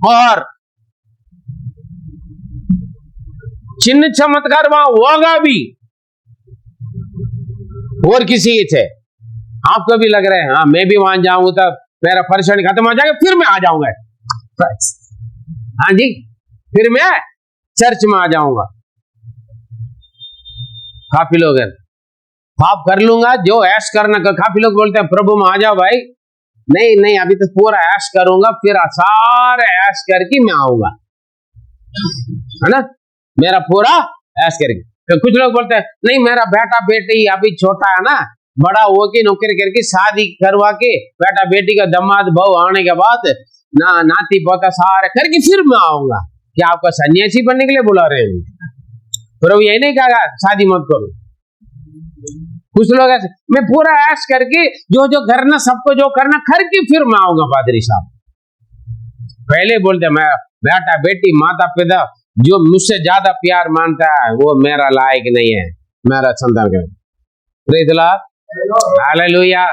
और चिन्ह चमत्कार वहां होगा भी, और किसी से आपको भी लग रहा है हाँ मैं भी वहां जाऊंगा तो मेरा परेशानी खत्म हो जाएगा, फिर मैं आ जाऊंगा, हाँ जी, फिर मैं चर्च में आ जाऊंगा। काफी लोग हैं पाप कर लूंगा, जो ऐश करना कर, काफी लोग बोलते हैं प्रभु में आ जाओ भाई, नहीं अभी तो पूरा ऐश करूंगा, फिर सारे ऐश करके मैं आऊंगा, है ना, मेरा पूरा ऐश करके। फिर कुछ लोग बोलते हैं नहीं मेरा बेटा बेटी अभी छोटा है ना, बड़ा हो के नौकरी करके शादी करवा के बेटा बेटी का दमाद बहू आने के बाद ना नाती पोता सारे करके फिर मैं आऊंगा। क्या आपका सन्यासी बनने के लिए बुला रहे हैं? प्रभु यही नहीं कहा शादी मत करो। कुछ लोग ऐसे मैं पूरा ऐश करके जो करना सबको जो करना करके फिर मैं आऊंगा। पादरी साहब पहले बोलते मैं बेटा बेटी माता पिता जो मुझसे ज्यादा प्यार मानता है वो मेरा लायक नहीं है, मेरा संतान है। Praise the Lord, hallelujah.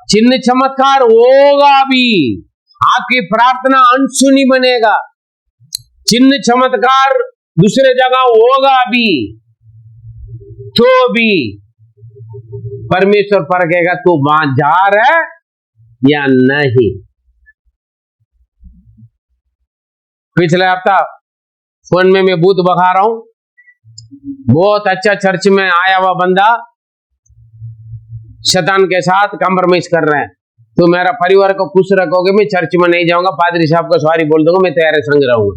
चिन्ह चमत्कार होगा भी, आपकी प्रार्थना अनसुनी बनेगा, चिन्ह चमत्कार दूसरे जगह होगा भी, तो भी परमेश्वर परखेगा तू वहां जा रहा है या नहीं। पिछले हफ्ता फोन में मैं भूत बखा रहा हूं, बहुत अच्छा चर्च में आया हुआ बंदा शैतान के साथ कॉम्प्रोमाइज कर रहे हैं, तो मेरा परिवार को खुश रखोगे, मैं चर्च में नहीं जाऊंगा, पादरी साहब को सॉरी बोल दूंगा, मैं तेरे संग रहूंगा।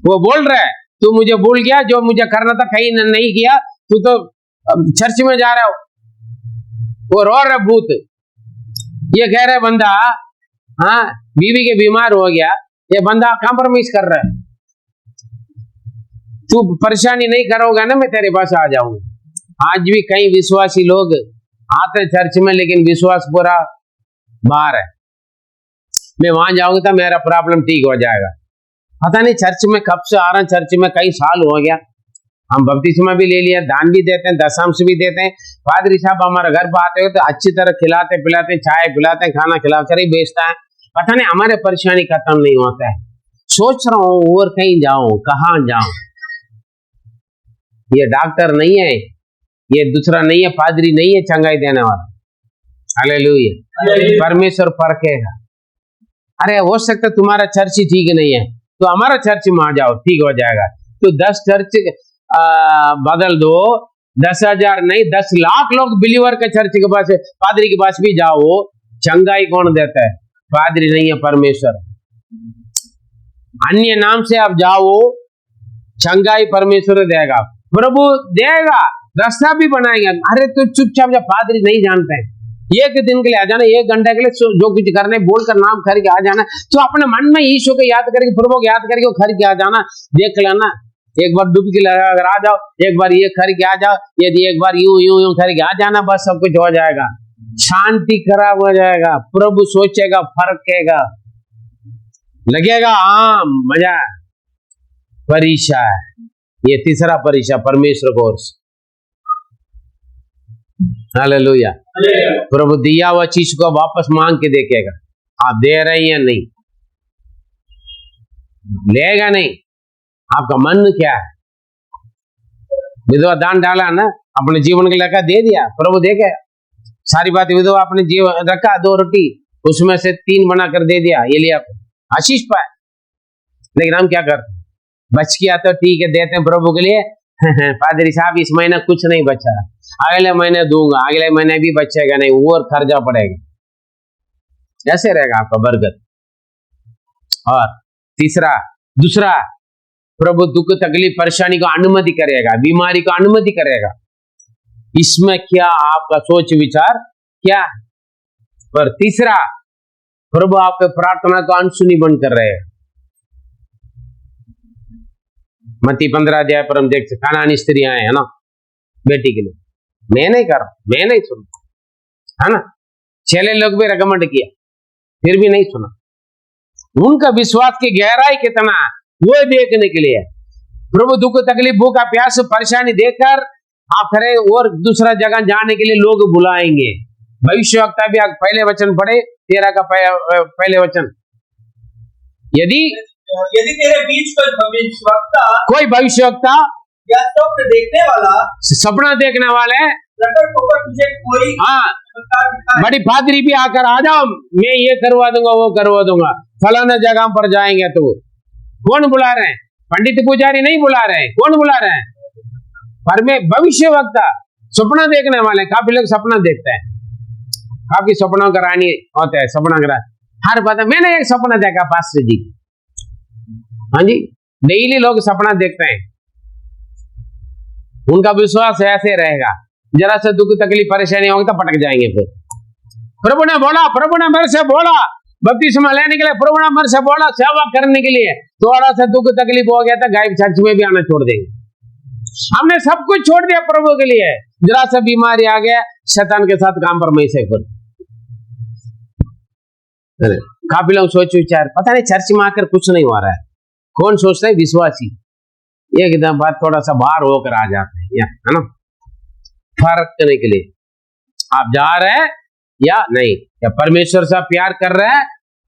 वो बोल रहा है तू मुझे भूल गया, जो मुझे करना था कहीं नहीं किया, तू तो चर्च में जा रहा हो। वो रो रहा भूत, ये कह रहा बंदा, हाँ बीवी के बीमार हो गया, ये बंदा कॉम्प्रोमाइज कर रहा है, तू परेशानी नहीं करोगा ना मैं तेरे पास आ जाऊंगा। आज भी कई विश्वासी लोग आते चर्च में लेकिन विश्वास पूरा बाहर है। मैं वहां जाऊंगा तो मेरा प्रॉब्लम ठीक हो जाएगा। पता नहीं चर्च में कब से आ रहा है, चर्च में कई साल हो गया, हम बपतिस्मा भी ले लिया, दान भी देते हैं, दशांश भी देते हैं। पादरी साहब हमारे घर पर आते हो तो अच्छी तरह खिलाते पिलाते, चाय पिलाते, खाना खिलाकर ही बेचता है। पता नहीं हमारे परेशानी खत्म नहीं होता है। सोच रहा हूँ और कहीं जाऊं, कहाँ जाऊं। ये डॉक्टर नहीं है, ये दूसरा नहीं है, पादरी नहीं है चंगाई देने वाला। हालेलुया। परमेश्वर परखेगा। अरे हो सकता तुम्हारा चर्च ही ठीक नहीं है तो हमारा चर्च में आ जाओ, ठीक हो जाएगा। तो 10 चर्च बदल दो, 10,000 नहीं 10 लाख लोग बिलीवर के चर्च के पास, पादरी के पास भी जाओ, चंगाई कौन देता है? पादरी नहीं है, परमेश्वर। अन्य नाम से आप जाओ, चंगाई परमेश्वर देगा, प्रभु देगा, रास्ता भी बनाएगा। अरे तो चुपचाप, जब पादरी नहीं जानते हैं, एक दिन के लिए आ जाना, 1 घंटे के लिए जो कुछ करने बोलकर नाम करके आ जाना, तो अपने मन में ईशु को याद करके, प्रभु को याद करके खर के आ जाना। देख लेना, एक बार डुबकी लगा कर आ जाओ, एक बार ये खर के आ जाओ, यदि एक बार यूं यूं यूं खर के आ जाना, बस सब कुछ हो जाएगा। शांति खराब हो जाएगा, प्रभु सोचेगा, फर्केगा, लगेगा हाँ मजा। परीक्षा है ये, तीसरा परीक्षा परमेश्वर कोर्स। हालेलुया। प्रभु दिया हुआ चीज को वापस मांग के देखेगा, आप दे रहे हैं नहीं, लेगा नहीं। आपका मन क्या है? विधवा दान डाला ना, अपने जीवन के लगा दे दिया, प्रभु देखे सारी बात। विधवा अपने जीवन रखा, 2 रोटी उसमें से 3 बना कर दे दिया, ये लिया आशीष पाए। लेकिन हम क्या करते, बच गया तो ठीक है, देते हैं प्रभु के लिए। पादरी साहब इस महीने कुछ नहीं बचा, अगले महीने दूंगा, अगले महीने भी बचेगा नहीं, वो और खर्चा पड़ेगा। ऐसे रहेगा आपका बरकत। और दूसरा प्रभु दुख तकलीफ परेशानी को अनुमति करेगा, बीमारी को अनुमति करेगा। इसमें क्या आपका सोच विचार क्या? पर तीसरा, प्रभु आपके प्रार्थना को अनसुनी बंद कर रहे हैं। मत्ती 15 अध्याय पर हम देखते, कनानी स्त्रियां है ना, बेटी के लिए, मैं नहीं कर रहा, मैं नहीं सुन, है ना। चेले लोग भी रेकमेंड किया, फिर भी नहीं सुना। उनका विश्वास की गहराई कितना है वो देखने के लिए प्रभु दुख तकलीफ भूखा प्यास परेशानी देखकर आखिर और दूसरा जगह जाने के लिए लोग बुलाएंगे। भविष्यवक्ता भी पहले वचन पढ़े, 13 का पहले वचन। यदि तेरे बीच कोई भविष्यवक्ता या स्वप्न देखने वाला, सपना देखने वाले प्रकट होकर तुझे कोई बड़ी पादरी भी आकर आ जाओ, मैं ये करवा दूंगा वो करवा दूंगा, फलाना जगह पर जाएंगे, तो कौन बुला रहे हैं? पंडित पुजारी नहीं बुला रहे हैं, कौन बुला रहे हैं? पर मैं भविष्यवक्ता, सपना देखने वाले। काफी लोग सपना देखते हैं, काफी सपनों का रानी होता है, सपना का हर पता। मैंने एक सपना देखा पास्टर जी, हाँ जी, डेली लोग सपना देखते हैं, उनका विश्वास ऐसे रहेगा, जरा से दुख तकलीफ परेशानी होगी तो पटक जाएंगे। फिर प्रभु ने बोला, प्रभु ने मेरे से बोला, बपतिस्मा लेने के लिए प्रभु ने मेरे से बोला, सेवा करने के लिए। थोड़ा सा दुख तकलीफ हो गया था, गायब चर्च में भी आना छोड़ देंगे। हमने सब कुछ छोड़ दिया प्रभु के लिए, जरा सा बीमारी आ गया, शैतान के साथ काम पर मैं से खुद। काफी लोग सोच विचार, पता नहीं चर्च में आकर कुछ नहीं हो रहा है। कौन सोचता है? विश्वासी एकदम बात थोड़ा सा बाहर होकर आ जाते हैं, है ना, फर्क करने के लिए आप जा रहे हैं या नहीं, या परमेश्वर से प्यार कर रहे हैं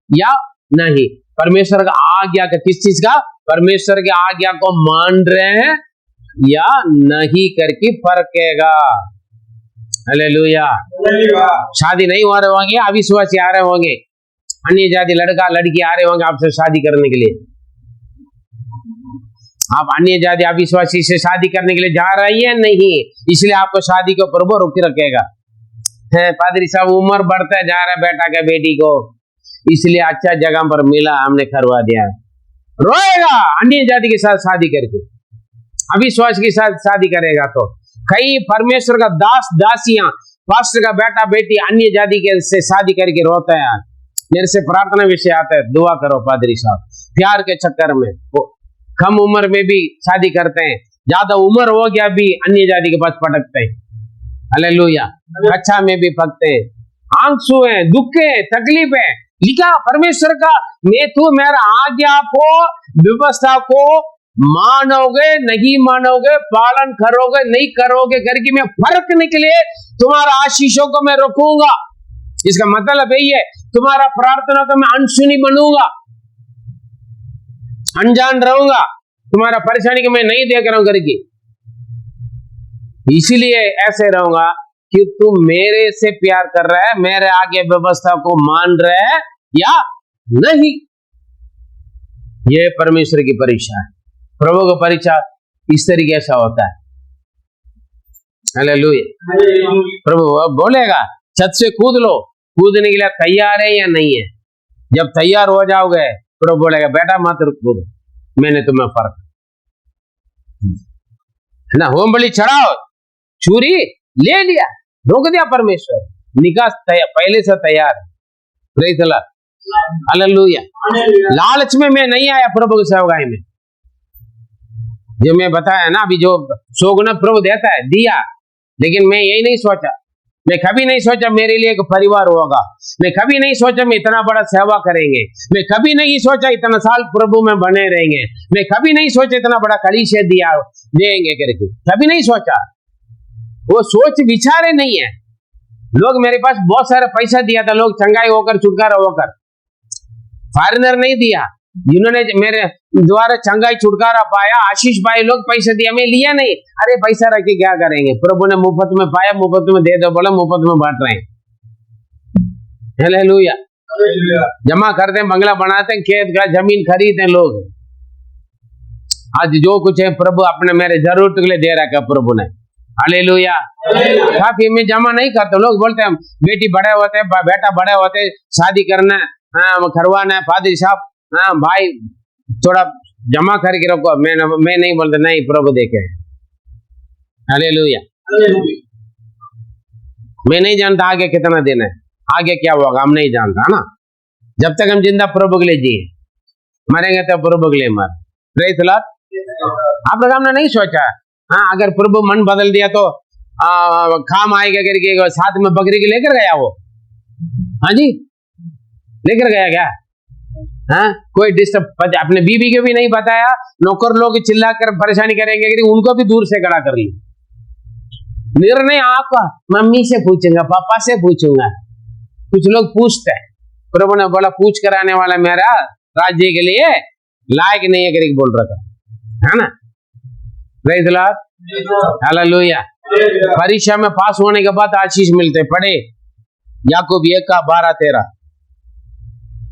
या नहीं, परमेश्वर का आज्ञा का, किस चीज का, परमेश्वर की आज्ञा को मान रहे हैं या नहीं करके फर्केगा। हालेलुया। शादी नहीं हो रहे होंगे, अविश्वासी आ रहे होंगे, अन्य जाति लड़का लड़की आ रहे होंगे आपसे शादी करने के लिए, आप अन्य जाति अविश्वासी से शादी करने के लिए जा रही है नहीं, इसलिए आपको शादी को प्रभु रोक रखेगा। पादरी साहब उम्र बढ़ता जा रहा है बेटा के बेटी को, इसलिए अच्छा जगह पर मिला, हमने करवा दिया, रोएगा अन्य जाति के साथ शादी करके। अविश्वास की साथ शादी करेगा तो। कई परमेश्वर का दास दासियां, पास्टर का बेटा बेटी अन्य जाति के से शादी करके रोते हैं। मेरे से प्रार्थना विषय आता है, दुआ करो पादरी साहब, प्यार के चक्कर में वो कम उम्र में भी शादी करते हैं, ज्यादा उम्र हो गया भी अन्य जाति के पास पटकते हैं। हालेलुया। कच्चा में भी पकते हैं, आंसू है, दुख है, तकलीफ है। लिखा परमेश्वर का, मैं तू मेरा आज्ञा को, व्यवस्था को मानोगे नहीं मानोगे, पालन करोगे नहीं करोगे करके मैं फर्क निकले तुम्हारा आशीषों को मैं रोकूंगा। इसका मतलब यही है, तुम्हारा प्रार्थना को मैं अनसुनी बनूंगा, अनजान रहूंगा, तुम्हारा परेशानी को मैं नहीं देख रहा हूं करके। इसीलिए ऐसे रहूंगा कि तू मेरे से प्यार कर रहा है, मेरे आगे व्यवस्था को मान रहा है या नहीं। यह परमेश्वर की परीक्षा है। प्रभु का परीक्षा इस तरीके से होता है। हालेलुया। प्रभु बोलेगा छत से कूद लो, कूदने के लिए तैयार है या नहीं है। जब तैयार हो जाओगे प्रभु बोलेगा बेटा मत कूदो, मैंने तुम्हें फर्क है ना। होम बलि चढ़ाओ, चूरी ले लिया, रोक दिया परमेश्वर, निकाह पहले से तैयार है। Praise the Lord. हालेलुया। लालच में मैं नहीं आया प्रभु की सेवकाई में। जो मैं बताया ना अभी, जो सोगुना प्रभु देता है दिया, लेकिन मैं यही नहीं सोचा, मैं कभी नहीं सोचा मेरे लिए एक परिवार होगा, मैं कभी नहीं सोचा मैं इतना बड़ा सेवा करेंगे, मैं कभी नहीं सोचा इतना साल प्रभु में बने रहेंगे, मैं कभी नहीं सोचा इतना बड़ा कलीसिया दिया देंगे करके, कभी नहीं सोचा। वो सोच विचारे नहीं है। लोग मेरे पास बहुत सारा पैसा दिया था, लोग चंगाई होकर छुटकारा होकर, फॉरेनर नहीं दिया, जिन्होंने मेरे द्वारा चंगाई छुटकारा पाया, आशीष पाए, लोग पैसा दिया, मैं लिया नहीं। अरे पैसा रख के क्या करेंगे, प्रभु ने मुफ्त में पाया, मुफ्त में दे दो, बोला मुफ्त में बांट रहे हैं। हालेलुया। जमा करते हैं, बंगला बनाते हैं, खेत का जमीन खरीदते हैं लोग। आज जो कुछ है प्रभु अपने मेरे जरूरत के लिए दे रखा प्रभु ने। हालेलुया। काफी मैं जमा नहीं करता। लोग बोलते हैं बेटी बड़े होते हैं, बेटा बड़े होते, शादी करना है, करवाना है, पादरी साहब हाँ भाई थोड़ा जमा करके रखो। मैं नहीं बोलता, नहीं प्रभु देखे। हालेलुया। मैं नहीं जानता आगे कितना देना है, आगे क्या होगा हम नहीं जानता ना। जब तक हम जिंदा प्रभु के लिए जिए, मरेंगे तो प्रभु के लिए मर। Praise the Lord. आप लोग हमने नहीं सोचा, हाँ अगर प्रभु मन बदल दिया तो खाम आएगा करके साथ में बकरी के लेकर गया वो। हाँ जी, लेकर गया क्या? हाँ, कोई डिस्टर्ब अपने बीबी को भी नहीं बताया, नौकर लोग चिल्ला कर परेशानी करेंगे कि उनको भी दूर से खड़ा कर लिया। निर्णय आपका, मम्मी से पूछूंगा, पापा से पूछूंगा। कुछ लोग पूछते हैं, प्रभु ने बोला पूछ कर आने वाला मेरा राज्य के लिए लायक नहीं है करके बोल रखा है ना। Praise the Lord. हालेलुया। परीक्षा में पास होने के बाद आशीष मिलते। पढ़े याकूब 1:12-13।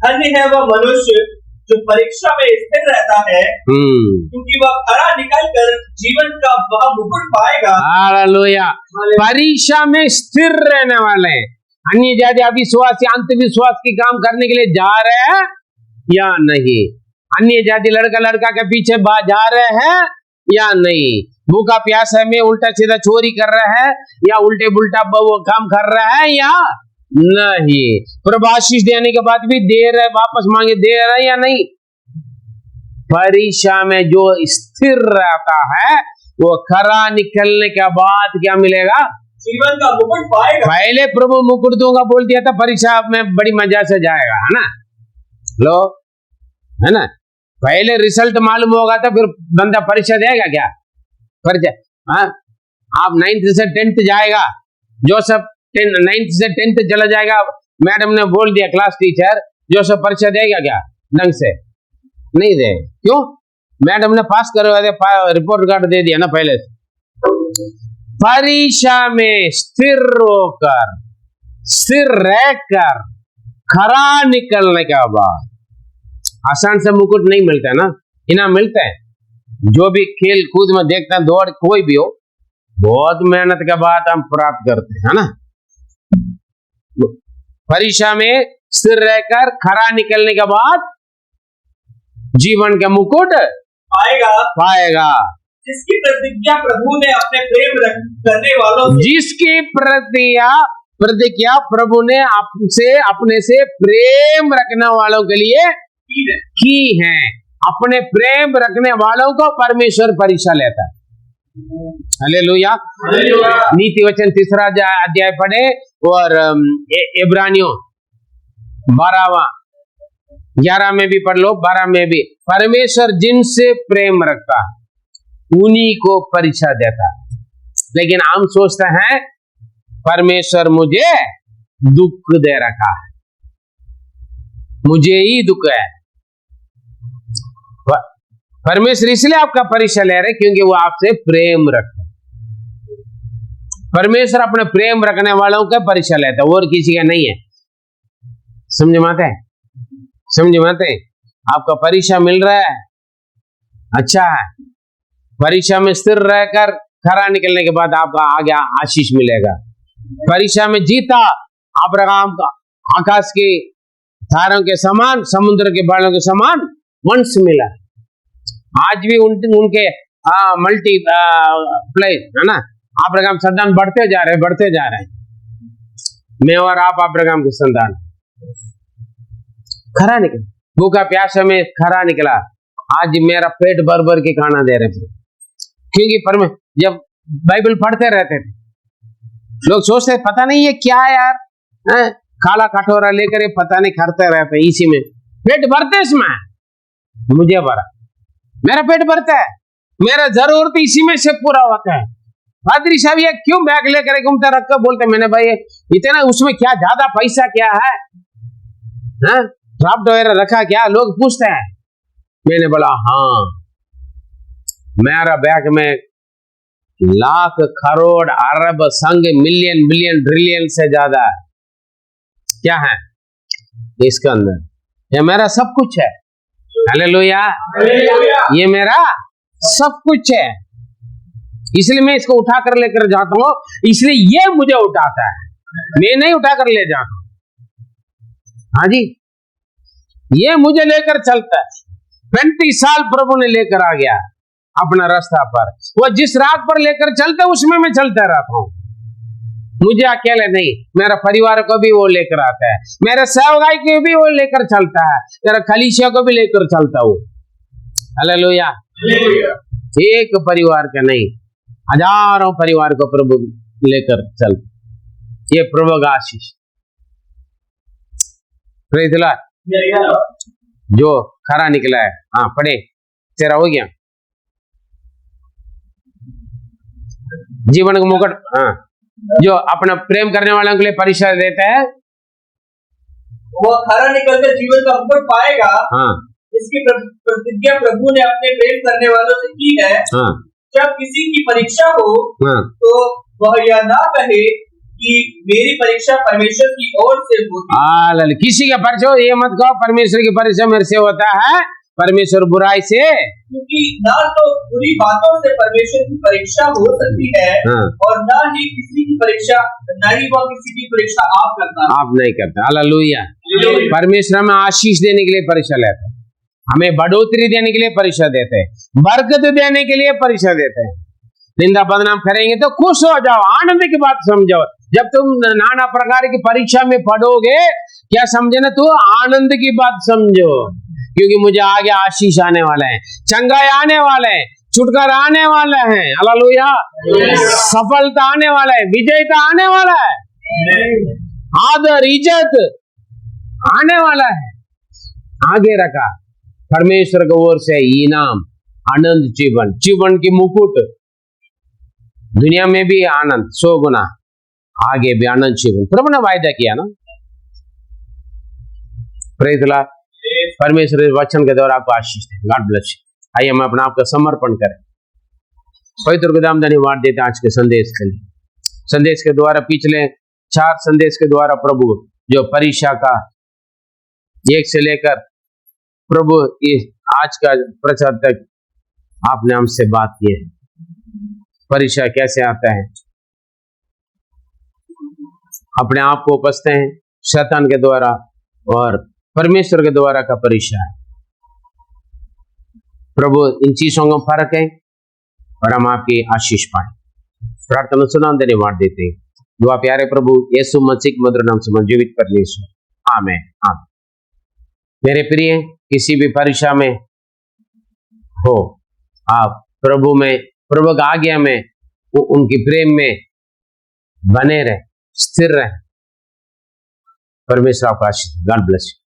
धन्य है वह मनुष्य जो परीक्षा में स्थिर रहता है, क्योंकि वह खरा निकलकर जीवन का वह मुकुट पाएगा। हालेलुया। परीक्षा में स्थिर रहने वाले अन्य जाति अविश्वासी अंधविश्वास की काम करने के लिए जा रहे हैं या नहीं? अन्य जाति लड़का के पीछे जा रहे हैं या नहीं? भूखा प्यासा में उल्टा सीधा चोरी कर रहा है या उल्टे पुल्टा काम कर रहा है या नहीं? प्रभु आशीष देने के बाद भी दे रहे, वापस मांगे दे रहे या नहीं? परीक्षा में जो स्थिर रहता है वो खरा निकलने के बाद क्या मिलेगा? जीवन का मुकुट पाएगा। पहले प्रभु मुकुट दूंगा बोल दिया था, परीक्षा में बड़ी मजा से जाएगा, है ना? लो, है ना? पहले रिजल्ट मालूम होगा तो फिर बंदा परीक्षा देगा क्या? हाँ, आप 9th से 10th जाएगा, जो सब 9th से 10th चला जाएगा, मैडम ने बोल दिया क्लास टीचर, जो सब परीक्षा देगा क्या ढंग से? नहीं दे। क्यों? मैडम ने पास करवा दे, रिपोर्ट कार्ड दे दिया ना पहले से। परीक्षा में स्थिर होकर, स्थिर रहकर खरा निकलने के बाद आसान से मुकुट नहीं मिलता है ना, इनाम मिलता है। जो भी खेल कूद में देखता है, दौड़ कोई भी हो, बहुत मेहनत के बाद हम प्राप्त करते हैं, है ना? परीक्षा में स्थिर रहकर खरा निकलने के बाद जीवन का मुकुट पाएगा। जिसकी प्रतिज्ञा प्रभु ने अपने प्रेम करने वालों से जिसकी प्रतिज्ञा प्रभु ने आपसे अपने से प्रेम रखने वालों के लिए की है। अपने प्रेम रखने वालों को परमेश्वर परीक्षा लेता है। हालेलुया। नीति वचन 3 अध्याय पढ़े और इब्रानियों 11 में भी पढ़ लो, 12 में भी। परमेश्वर जिनसे प्रेम रखता है उन्हीं को परीक्षा देता है। लेकिन हम सोचते हैं परमेश्वर मुझे दुख दे रखा है, मुझे ही दुख है। परमेश्वर इसलिए आपका परीक्षा ले रहे क्योंकि वो आपसे प्रेम रखते हैं। परमेश्वर अपने प्रेम रखने वालों का परीक्षा लेता है, और किसी का नहीं है। समझ माते आपका परीक्षा मिल रहा है, अच्छा है। परीक्षा में स्थिर रहकर खरा निकलने के बाद आपका आगे आशीष मिलेगा। परीक्षा में जीता अब्राहम का आकाश के तारों के समान, समुद्र के बालों के समान वंश मिला। आज भी उनके मल्टी प्लेस है ना, अब्राहम संतान बढ़ते जा रहे हैं। मैं और आप अब्राहम के संतान। खरा निकला, भूखा प्यासा में खरा निकला। आज मेरा पेट भर भर के खाना दे रहे थे, क्योंकि जब बाइबल पढ़ते रहते थे लोग सोचते पता नहीं ये क्या है यार, काला कटोरा लेकर ये पता नहीं खाते रहते, इसी में पेट भरते। इसमें मुझे भरा, मेरा पेट भरता है, मेरा जरूरत इसी में से पूरा होता है। पादरी साहब ये क्यों बैग लेकर घूमता रख कर बोलते, मैंने भाई इतना उसमें क्या ज्यादा पैसा क्या है, ड्राफ्ट वगैरह रखा क्या, लोग पूछते हैं। मैंने बोला हाँ, मेरा बैग में लाख करोड़ अरब संघ मिलियन बिलियन ट्रिलियन से ज्यादा है। क्या है इसके अंदर? ये मेरा सब कुछ है। हालेलुया, ये मेरा सब कुछ है। इसलिए मैं इसको उठा कर लेकर जाता हूँ, इसलिए ये मुझे उठाता है, मैं नहीं उठा कर ले जाता हूँ। हाँ जी, ये मुझे लेकर चलता है। 35 साल प्रभु ने लेकर आ गया अपना रास्ता पर। वो जिस रात पर लेकर चलता है उसमें मैं चलता रहता हूँ। मुझे अकेले नहीं, मेरा परिवार को भी वो लेकर आता है, मेरे सेवकाई को भी वो लेकर चलता है, मेरा कलीसिया को भी लेकर चलता हूँ। हालेलुया। एक परिवार का नहीं, हजारों परिवार को प्रभु लेकर चल। ये प्रभु का आशीष। Praise the Lord. जो खरा निकला है, हाँ पढ़े, तेरा हो गया जीवन का मुकुट। हाँ, जो अपना प्रेम करने वालों के लिए परीक्षा देता है वो खरा निकलकर जीवन का मुकुट पाएगा। हाँ, इसकी प्रतिज्ञा प्रभु ने अपने प्रेम करने वालों से की है। हाँ, जब किसी की परीक्षा हो हाँ, तो वह यह ना कहे कि मेरी परीक्षा परमेश्वर की ओर से होती है। किसी का परीक्षा ये मत कहो परमेश्वर की परीक्षा मेरे से होता है, परमेश्वर बुराई से, क्योंकि ना तो बुरी बातों से परमेश्वर की परीक्षा हो सकती है, हाँ, और ना ही किसी की परीक्षा, ना ही वह किसी की परीक्षा आप करता, आप नहीं करते। हालेलुया। परमेश्वर हमें आशीष देने के लिए परीक्षा लेते हैं, हमें बढ़ोतरी देने के लिए परीक्षा देते हैं, बरकत देने के लिए परीक्षा देते हैं। निंदा बदनाम करेंगे तो खुश हो जाओ, आनंद की बात समझो। जब तुम नाना प्रकार की परीक्षा में पढ़ोगे, क्या समझे ना, तू आनंद की बात समझो, क्योंकि मुझे आगे आशीष आने वाला है, चंगाई आने वाला है, छुटकारा आने वाला है। हालेलुया। सफलता आने वाला है, विजयता आने वाला है, आदर इज्जत आने वाला है। आगे रखा परमेश्वर की ओर से इनाम, आनंद, जीवन की मुकुट, दुनिया में भी आनंद 100 गुना, आगे भी आनंद जीवन। प्रभु ने वायदा किया ना। Praise the Lord. परमेश्वर वचन के द्वारा आपको आशीष दे। God bless you. आइए हम अपना आपका समर्पण करें। पवित्र खुदाम धन्यवाद देते आज के संदेश के लिए। संदेश के द्वारा पिछले 4 संदेश के द्वारा प्रभु जो परीक्षा का 1 से लेकर प्रभु इस आज का प्रचार तक आपने हमसे बात की है। परीक्षा कैसे आता है, अपने आप को उपजते हैं शैतान के द्वारा और परमेश्वर के द्वारा का परीक्षा है। प्रभु इन चीजों का फर्क है, और हम आपकी आशीष पाए। प्रार्थना सुना, धन्यवाद देते हैं। दुआ प्यारे प्रभु यीशु मसीह के मधुर नाम से जीवित परमेश्वर, आमीन आमीन। मेरे प्रिय, किसी भी परीक्षा में हो, आप प्रभु में, प्रभु की आज्ञा में, उनकी प्रेम में बने रहे, स्थिर रहे। परमेश्वर आपका आशीष। God bless you.